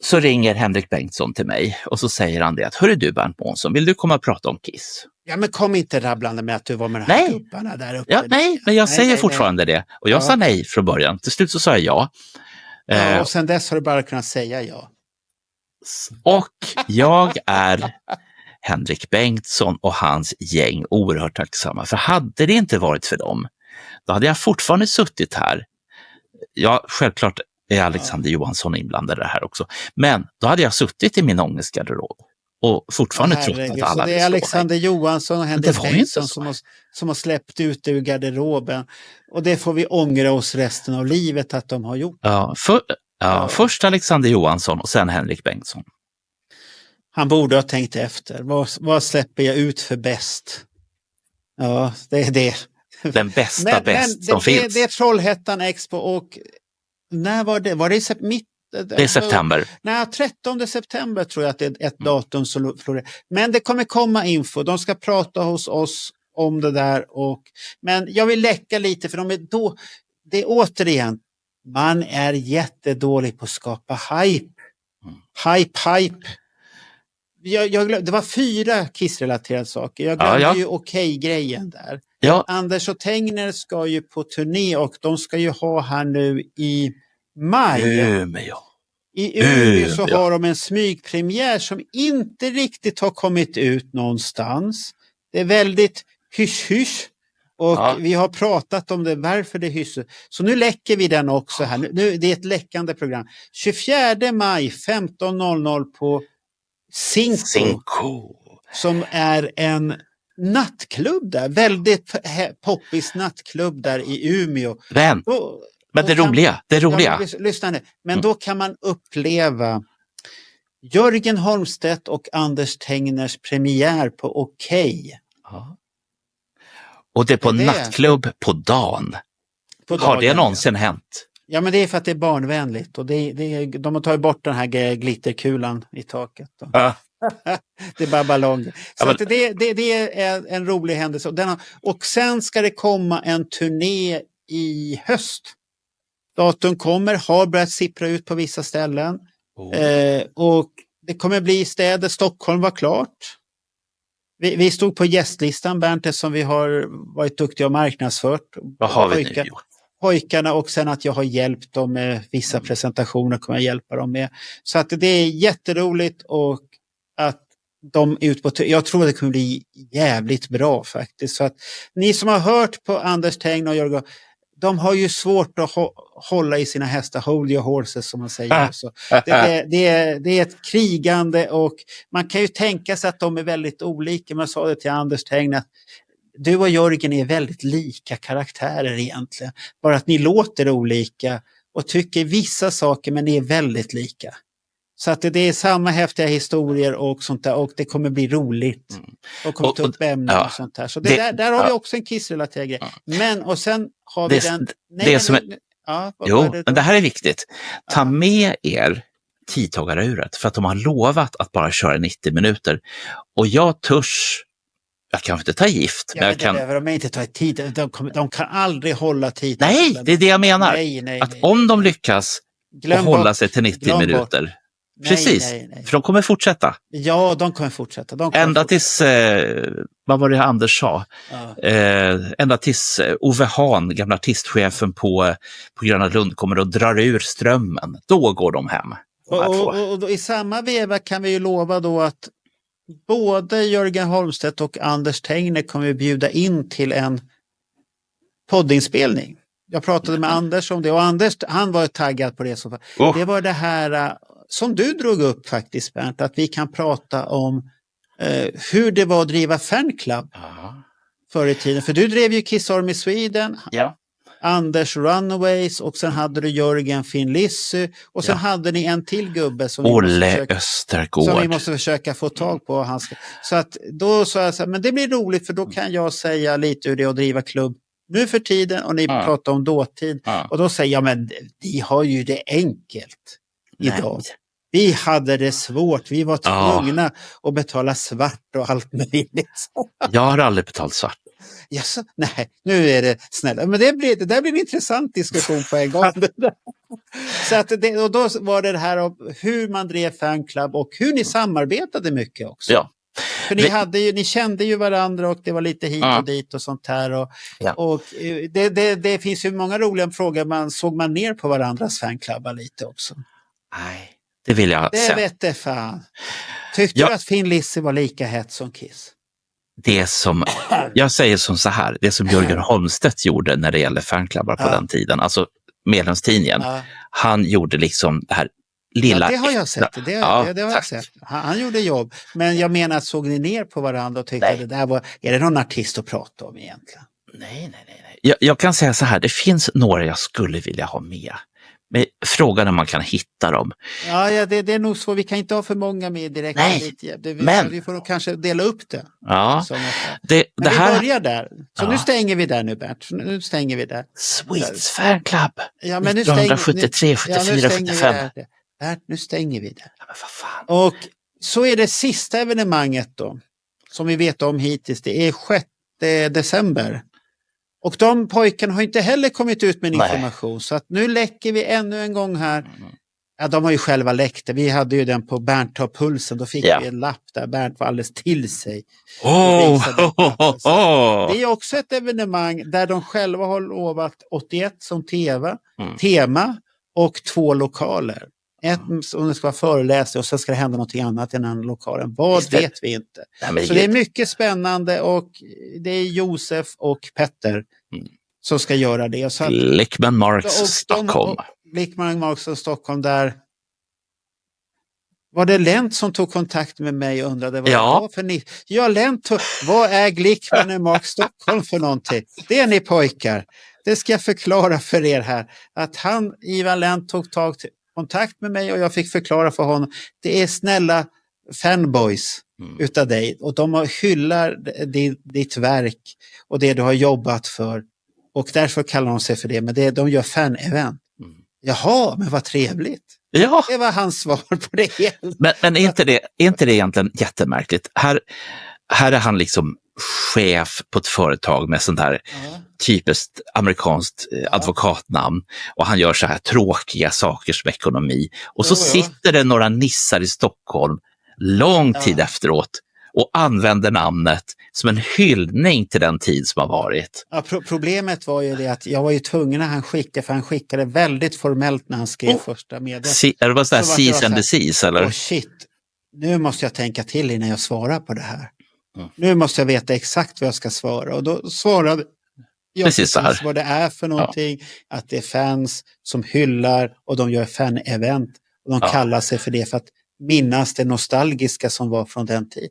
Så ringer Henrik Bengtsson till mig och så säger han det att hörru du Bernt Månsson, vill du komma och prata om Kiss? Ja men kom inte rabblande med att du var med de här gubbarna där uppe. Ja, nej, men jag säger fortfarande det. Och jag sa nej från början. Till slut så sa jag ja. Och sen dess har du bara kunnat säga ja. Och jag är Henrik Bengtsson och hans gäng oerhört tacksamma. För hade det inte varit för dem, då hade jag fortfarande suttit här. Ja, självklart är Alexander Johansson inblandad i det här också. Men då hade jag suttit i min ångestgarderob och fortfarande trott att alla det är Alexander Johansson och Henrik Bengtsson som har släppt ut ur garderoben. Och det får vi ångra oss resten av livet att de har gjort. Först Alexander Johansson och sen Henrik Bengtsson. Han borde ha tänkt efter. Vad släpper jag ut för bäst? Ja, det är det. Den bästa bäst som finns. Det är Trollhättan Expo och när var det? Var det det är september. Nej, 13 september tror jag att det är ett datum som florerar. Men det kommer komma info. De ska prata hos oss om det där. Men jag vill läcka lite för det är återigen, man är jättedålig på att skapa hype. Hype. Det var 4 Kiss-relaterade saker. Jag glömde ju Okej-grejen där. Ja. Anders och Tengner ska ju på turné och de ska ju ha här nu i maj. I Umeå så har de en smygpremiär som inte riktigt har kommit ut någonstans. Det är väldigt hysch-hysch. Och vi har pratat om det, varför det hysch. Så nu läcker vi den också här. Nu, det är ett läckande program. 24 maj 15.00 på Cinco. Som är en nattklubb där. Väldigt poppis nattklubb där i Umeå. Men det roliga. Lyssna nu. Men då kan man uppleva Jörgen Holmstedt och Anders Tengners premiär på Okej. Ja. Och det är på nattklubb på dagen. Har det någonsin hänt? Ja, men det är för att det är barnvänligt. Och de har tagit bort den här glitterkulan i taket. Det är bara ballong. Så det är en rolig händelse. Och sen ska det komma en turné i höst. Datum har börjat sippra ut på vissa ställen. Och det kommer bli städer. Stockholm var klart. Vi stod på gästlistan, Bernt, som vi har varit duktiga och marknadsfört. Vad har vi nu gjort? Pojkarna, och sen att jag har hjälpt dem med vissa presentationer kommer jag hjälpa dem med. Så att det är jätteroligt och att de ut på jag tror det kommer bli jävligt bra faktiskt. Så att ni som har hört på Anders Tengner och Jörgen, de har ju svårt att hålla i sina hästar, hold your horses som man säger. Så det är ett krigande och man kan ju tänka sig att de är väldigt olika. Man sa det till Anders Tengner att du och Jörgen är väldigt lika karaktärer egentligen. Bara att ni låter olika och tycker vissa saker, men ni är väldigt lika. Så att det är samma häftiga historier och sånt där, och det kommer bli roligt. Och kommer ta upp ämnen och sånt där. Så där har vi också en Kiss-relaterad grej. Men och sen har vi men det här är viktigt. Ta med er tidtagaruret för att de har lovat att bara köra 90 minuter. Och jag kan inte ta gift. Men jag kan... De inte ta tid. De kan aldrig hålla tid. Nej, det är det jag menar. Att om de lyckas hålla sig till 90 minuter. Precis, nej. För de kommer fortsätta. Ja, de kommer fortsätta. Ända tills, vad var det Anders sa? Ända tills Ove Hahn, gamla artistchefen på Gröna Lund, kommer och drar ur strömmen. Då går de hem. Och i samma veva kan vi ju lova då att både Jörgen Holmstedt och Anders Tengner kommer bjuda in till en poddinspelning. Jag pratade med Anders om det och Anders, han var taggad på det. Det var det här som du drog upp faktiskt, Bernt, att vi kan prata om hur det var att driva fanclub förr i tiden. För du drev ju Kiss Army Sweden, Anders Runaways och sen hade du Jörgen Finn Lissy och sen hade ni en till gubbe som Olle Östergård. Som vi måste försöka få tag på. Så att då sa jag så här, men det blir roligt för då kan jag säga lite hur det är att driva klubb nu för tiden och ni pratar om dåtid. Och då säger jag, men vi har ju det enkelt idag. Nej. Vi hade det svårt. Vi var tvungna att betala svart och allt möjligt. Jag har aldrig betalat svart. Yes, nej, nu är det snälla. Men det där blir en intressant diskussion på en gång. Så att och då var det här om hur man drev fanclub och hur ni samarbetade mycket också. Ja. För ni kände ju varandra och det var lite hit och dit och sånt här. Och det finns ju många roliga frågor. Såg man ner på varandras fanklubbar lite också? Nej, det vill jag säga. Det vet det fan. Tyckte du att Finn Lissy var lika hett som Kiss? Jag säger som så här, det som Jörgen Holmstedt gjorde när det gäller fanklubbar på den tiden, alltså medlemstidningen, han gjorde liksom det här lilla... det har jag sett, det har jag sett. Han gjorde jobb, men jag menar att såg ni ner på varandra och tyckte att det där var, är det någon artist att prata om egentligen? Nej. Jag kan säga så här, det finns några jag skulle vilja ha med. Men frågan är om man kan hitta dem. Ja, det är nog så. Vi kan inte ha för många med direkt. Nej, vi får kanske dela upp det. Ja, Men det här... vi börjar där. Så nu stänger vi där nu, Bert. Nu stänger vi där. Sweets Fan Club. Ja, men 1973, 74, 75. Bert, nu stänger vi det. Ja, men vad fan. Och så är det sista evenemanget då. Som vi vet om hittills. Det är 6 december. Och de pojkarna har inte heller kommit ut med information. Så att nu läcker vi ännu en gång här. Ja, de har ju själva läckt det. Vi hade ju den på Bernt tar pulsen. Då fick vi en lapp där Bernt var alldeles till sig. Det är också ett evenemang där de själva har lovat 81 som tema och 2 lokaler. Ett som det ska vara föreläsning och sen ska det hända något annat i den andra lokalen. Vad vet vi inte. Nej, så det är mycket spännande och det är Josef och Petter som ska göra det. Så Lickman Marx Stockholm. Lickman Marx och Stockholm där. Var det Lent som tog kontakt med mig och undrade vad det var för ni? Ja, Lent, vad är Lickman Marx Stockholm för någonting? Det är ni pojkar. Det ska jag förklara för er här. Att Ivan Lent tog kontakt med mig och jag fick förklara för honom. Det är snälla fanboys utav dig och de hyllar ditt verk och det du har jobbat för och därför kallar de sig för det, men de gör fan-event. Jaha, men vad trevligt. Ja. Det var hans svar på det hela. Men är inte det egentligen jättemärkligt? Här är han liksom chef på ett företag med sånt här typiskt amerikanskt advokatnamn och han gör så här tråkiga saker som ekonomi och så sitter det några nissar i Stockholm lång tid efteråt och använder namnet som en hyllning till den tid som har varit. Ja, problemet var ju det att jag var ju tvungen när han skickade, för han skickade väldigt formellt när han skrev första meddelandet. Är det bara så här cease and desist eller? Shit, nu måste jag tänka till innan jag svarar på det här. Nu måste jag veta exakt vad jag ska svara och då svarade jag precis vad det är för någonting, att det är fans som hyllar och de gör fan-event och de kallar sig för det för att minnas det nostalgiska som var från den tiden.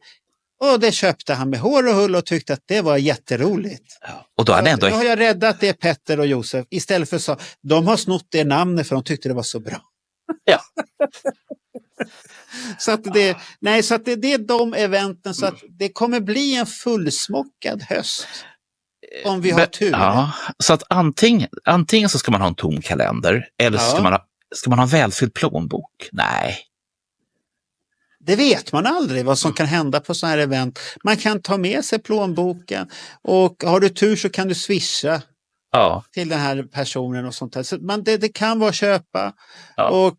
Och det köpte han med hår och hull och tyckte att det var jätteroligt. Ja. Och då har jag räddat det Petter och Josef istället för så de har snott det namnet för de tyckte det var så bra. Ja. Så att det är de eventen så att det kommer bli en fullsmockad höst. Om vi har tur. Ja, så att antingen så ska man ha en tom kalender eller så ska man ha välfylld plånbok. Nej. Det vet man aldrig vad som kan hända på sådana här event. Man kan ta med sig plånboken och har du tur så kan du swisha till den här personen och sånt där. Så det kan vara köpa. Och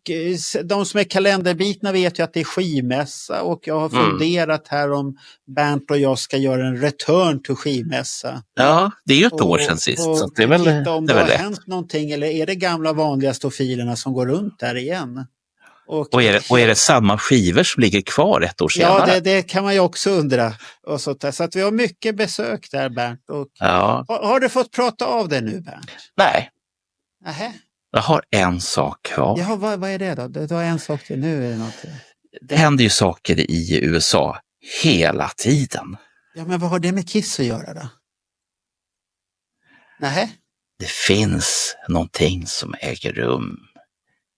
de som är kalenderbitna vet ju att det är skivmässa och jag har funderat här om Bernt och jag ska göra en return till skivmässa. Ja, det är ju ett år sedan sist. Så det är väl titta om det har hänt någonting eller är det gamla vanliga stofilerna som går runt där igen? Och är det samma skivor som ligger kvar ett år senare? Ja, det kan man ju också undra. Och så att vi har mycket besök där, Bernt. Och har du fått prata av det nu, Bernt? Nej. Nähä. Jag har en sak kvar. Ja, vad är det då? Du har en sak till nu. Är det något? Det händer ju saker i USA hela tiden. Ja, men vad har det med Kiss att göra då? Nähä. Det finns någonting som äger rum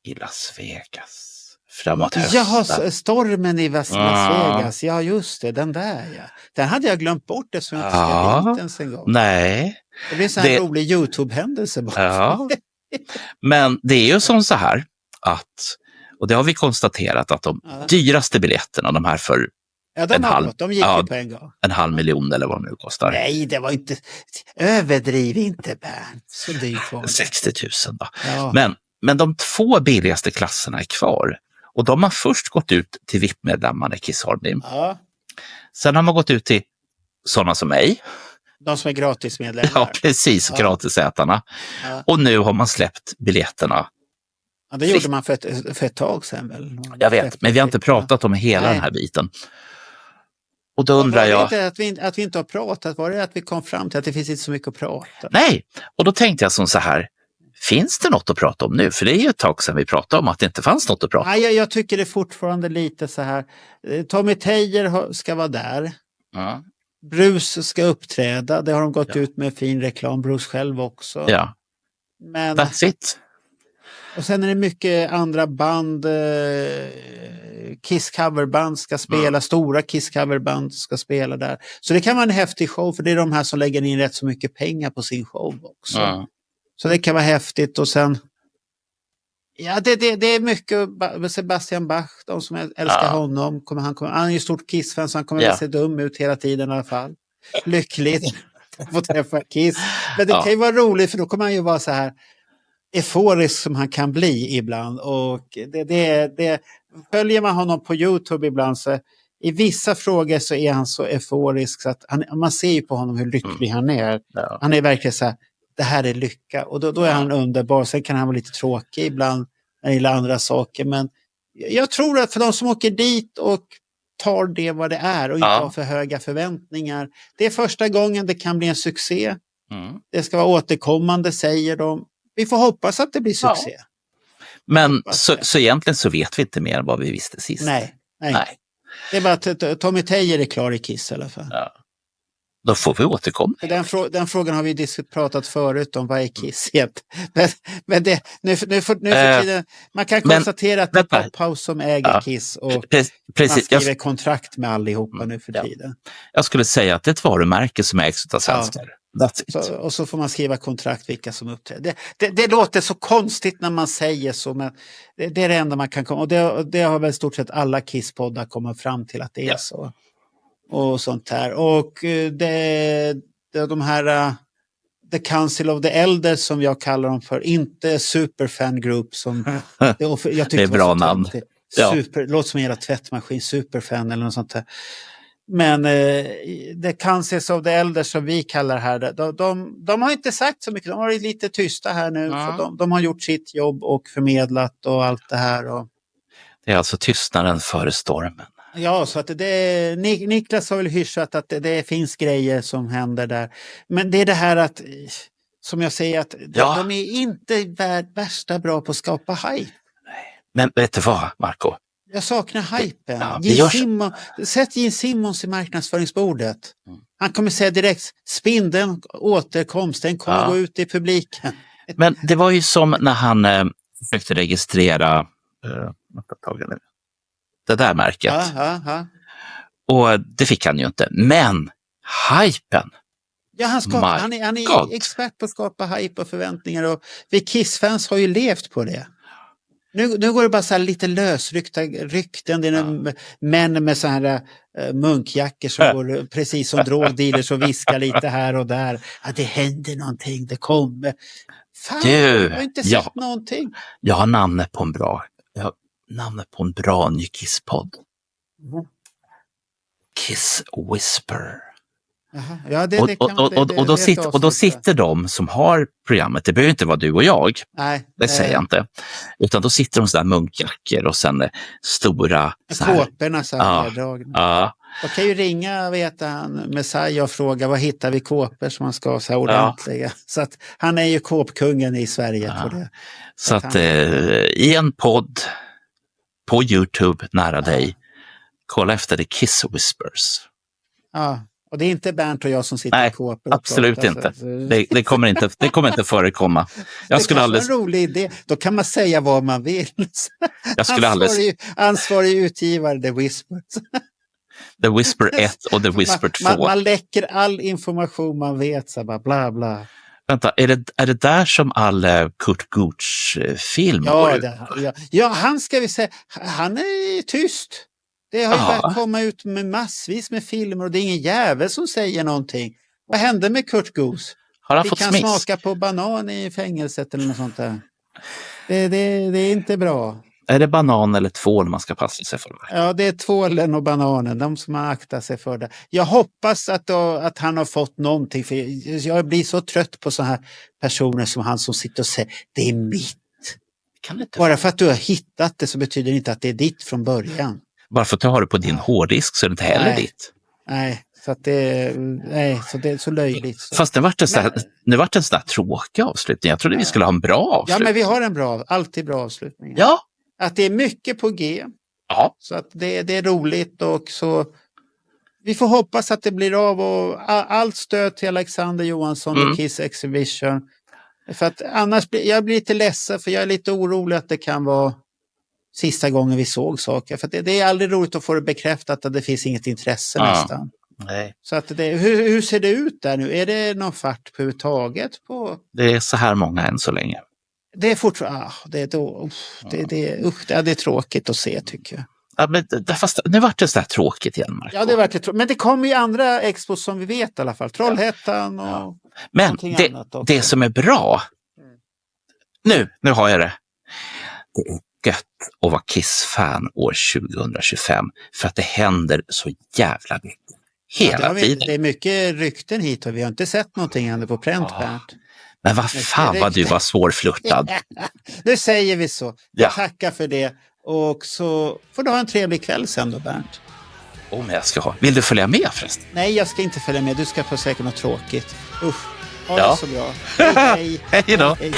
i Las Vegas. Framåt hösten. Jaha, stormen i Las Vegas. Ja, just det. Den där, ja. Den hade jag glömt bort eftersom jag inte ska dit ens en gång. Nej. Det blir en sån här rolig YouTube-händelse bara. Ja. Men det är ju som så här att, och det har vi konstaterat att de dyraste biljetterna, de här för de gick ju på en gång. 500 000 eller vad det nu kostar. Nej, det var inte, överdriv inte Bernt. Så dyrt var det. 60 000 då. Ja. Men de 2 billigaste klasserna är kvar. Och de har först gått ut till VIP-medlemmarna i Kiss Army. Ja. Sen har man gått ut till sådana som mig. De som är gratismedlemmar. Ja, precis. Gratisätarna. Ja. Och nu har man släppt biljetterna. Ja, det gjorde man för ett tag sedan väl? Jag vet, men vi har inte pratat om hela den här biten. Och då undrar jag... Att vi inte har pratat, var det att vi kom fram till att det finns inte så mycket att prata? Nej, och då tänkte jag som så här. Finns det något att prata om nu? För det är ju ett tag sedan vi pratade om att det inte fanns något att prata om. Nej, jag tycker det är fortfarande lite så här. Tommy Teijer ska vara där. Ja. Bruce ska uppträda. Det har de gått ut med fin reklam. Bruce själv också. Ja. Men... That's it. Och sen är det mycket andra band. Kiss coverband ska spela, stora Kiss coverband ska spela där. Så det kan vara en häftig show, för det är de här som lägger in rätt så mycket pengar på sin show också. Så det kan vara häftigt. Och sen det är mycket Sebastian Bach, de som älskar honom. Han är ju stort Kiss-fan, så han kommer att se dum ut hela tiden i alla fall. Lyckligt att få träffa Kiss. Men det kan ju vara roligt, för då kommer han ju vara så här euforisk som han kan bli ibland. Och det följer man honom på YouTube ibland, så i vissa frågor så är han så euforisk så att man ser ju på honom hur lycklig han är. Han är verkligen så här, det här är lycka. Och då är han underbar. Sen kan han vara lite tråkig ibland när det gäller andra saker. Men jag tror att för de som åker dit och tar det vad det är och inte har för höga förväntningar. Det är första gången det kan bli en succé. Det ska vara återkommande, säger de. Vi får hoppas att det blir succé. Men så egentligen så vet vi inte mer än vad vi visste sist. Nej. Det är bara att Tommy Teijer är klar i Kiss i alla fall. Då får vi återkomma. Den frågan har vi pratat förut om, vad är Kiss? Men nu för tiden, man kan konstatera att det är Pophouse som äger Kiss och man skriver kontrakt med allihopa nu för tiden. Jag skulle säga att det är ett varumärke som ägs av svenskar. Och så får man skriva kontrakt vilka som uppträder. Det låter så konstigt när man säger så, men det är det enda man kan komma. Och det har väl stort sett alla Kiss-poddar kommit fram till att det är så. Och sånt här. Och de här The Council of the Elders, som jag kallar dem för, inte Superfan Group som jag tyckte det är bra namn. Låt som en jävla tvättmaskin, Superfan eller något sånt där. Men The Council of the Elders, som vi kallar här, de har inte sagt så mycket. De har varit lite tysta här nu. För de har gjort sitt jobb och förmedlat och allt det här. Och det är alltså tystnaden före stormen. Ja, så att Niklas har väl hyschat att det finns grejer som händer där. Men det är det här att, som jag säger, att de är inte värsta bra på att skapa hype. Men vet du vad, Marco? Jag saknar hypen. Sätt Gene Simmons i marknadsföringsbordet. Han kommer säga direkt, spindeln återkomst, den kommer gå ut i publiken. Men det var ju som när han försökte registrera det där märket. Och det fick han ju inte. Men hypen. Ja, han är expert på att skapa hype och förväntningar. Och vi Kiss-fans har ju levt på det. Nu går det bara så här lite rykten. Det är män med så här munkjackor som går precis som drogdealers och viskar lite här och där. Det händer någonting, det kommer. Fan, jag har inte sett någonting. Jag har namnet på en bra ny Kiss-podd. Kiss Whisper. Och då sitter de som har programmet, det behöver inte vara du och jag, det säger jag inte, utan då sitter de sådär munkjackor och sen stora kåporna så här. Jag kan ju ringa, Messiah och fråga, vad hittar vi kåpor som man ska ha så här ordentliga. Så att han är ju kåpkungen i Sverige på det. Så att i en podd på YouTube nära dig, kolla efter The Kiss Whispers. Och det är inte Bernt och jag som sitter i kåpor. Absolut inte. Det kommer inte förekomma. Det är en rolig idé. Då kan man säga vad man vill. Ansvarig utgivare, The Whispers. The Whisper 1 och The Whisper 2. Man läcker all information man vet. Så bara bla bla. Vänta, är det där som all Kurt Gooch-film går ut? Ja, han ska vi säga. Han är tyst. Det har ju börjat komma ut med massvis med filmer och det är ingen jävel som säger någonting. Vad hände med Kurt Goose? Har han fått smiss? Smaka på banan i fängelset eller något sånt där. Det är inte bra. Är det banan eller tvål man ska passa sig för? Ja, det är tvålen och bananen, de som har aktat sig för det. Jag hoppas att han har fått någonting, för jag blir så trött på så här personer som han som sitter och säger, det är mitt. Bara för att du har hittat det så betyder det inte att det är ditt från början. Bara för att du har det på din hårddisk så är det inte heller ditt. Nej, så att det är så löjligt. Så. Fast nu vart det en sån där tråkig avslutning. Jag trodde vi skulle ha en bra avslutning. Ja, men vi har alltid bra avslutning. Ja. Att det är mycket på G. Ja. Så att det är roligt och så vi får hoppas att det blir av och allt stöd till Alexander Johansson och Kiss Exhibition. För att annars jag blir lite ledsen, för jag är lite orolig att det kan vara sista gången vi såg saker. För det är aldrig roligt att få det bekräftat att det finns inget intresse nästan. Nej. Så att hur ser det ut där nu? Är det någon fart på överhuvudtaget? Det är så här många än så länge. Det är fortfarande... det är tråkigt att se, tycker jag. Ja, men fast nu vart det så här tråkigt igen, Marco. Ja, det vart tråkigt. Men det kommer ju andra expos som vi vet i alla fall. Trollhättan och men det som är bra... Nu har jag det. Det är gött att vara Kiss-fan år 2025. För att det händer så jävla mycket. Hela tiden. Det är mycket rykten hit och vi har inte sett någonting ännu på pränt, Bernt. Men vad fan vad du var svårflörtad. Nu säger vi så. Ja. Jag tackar för det. Och så får du ha en trevlig kväll sen då, Bernt. Men jag ska ha. Vill du följa med förresten? Nej, jag ska inte följa med. Du ska få säkert något tråkigt. Usch, ha det så bra. Hej. Hej då. Hej.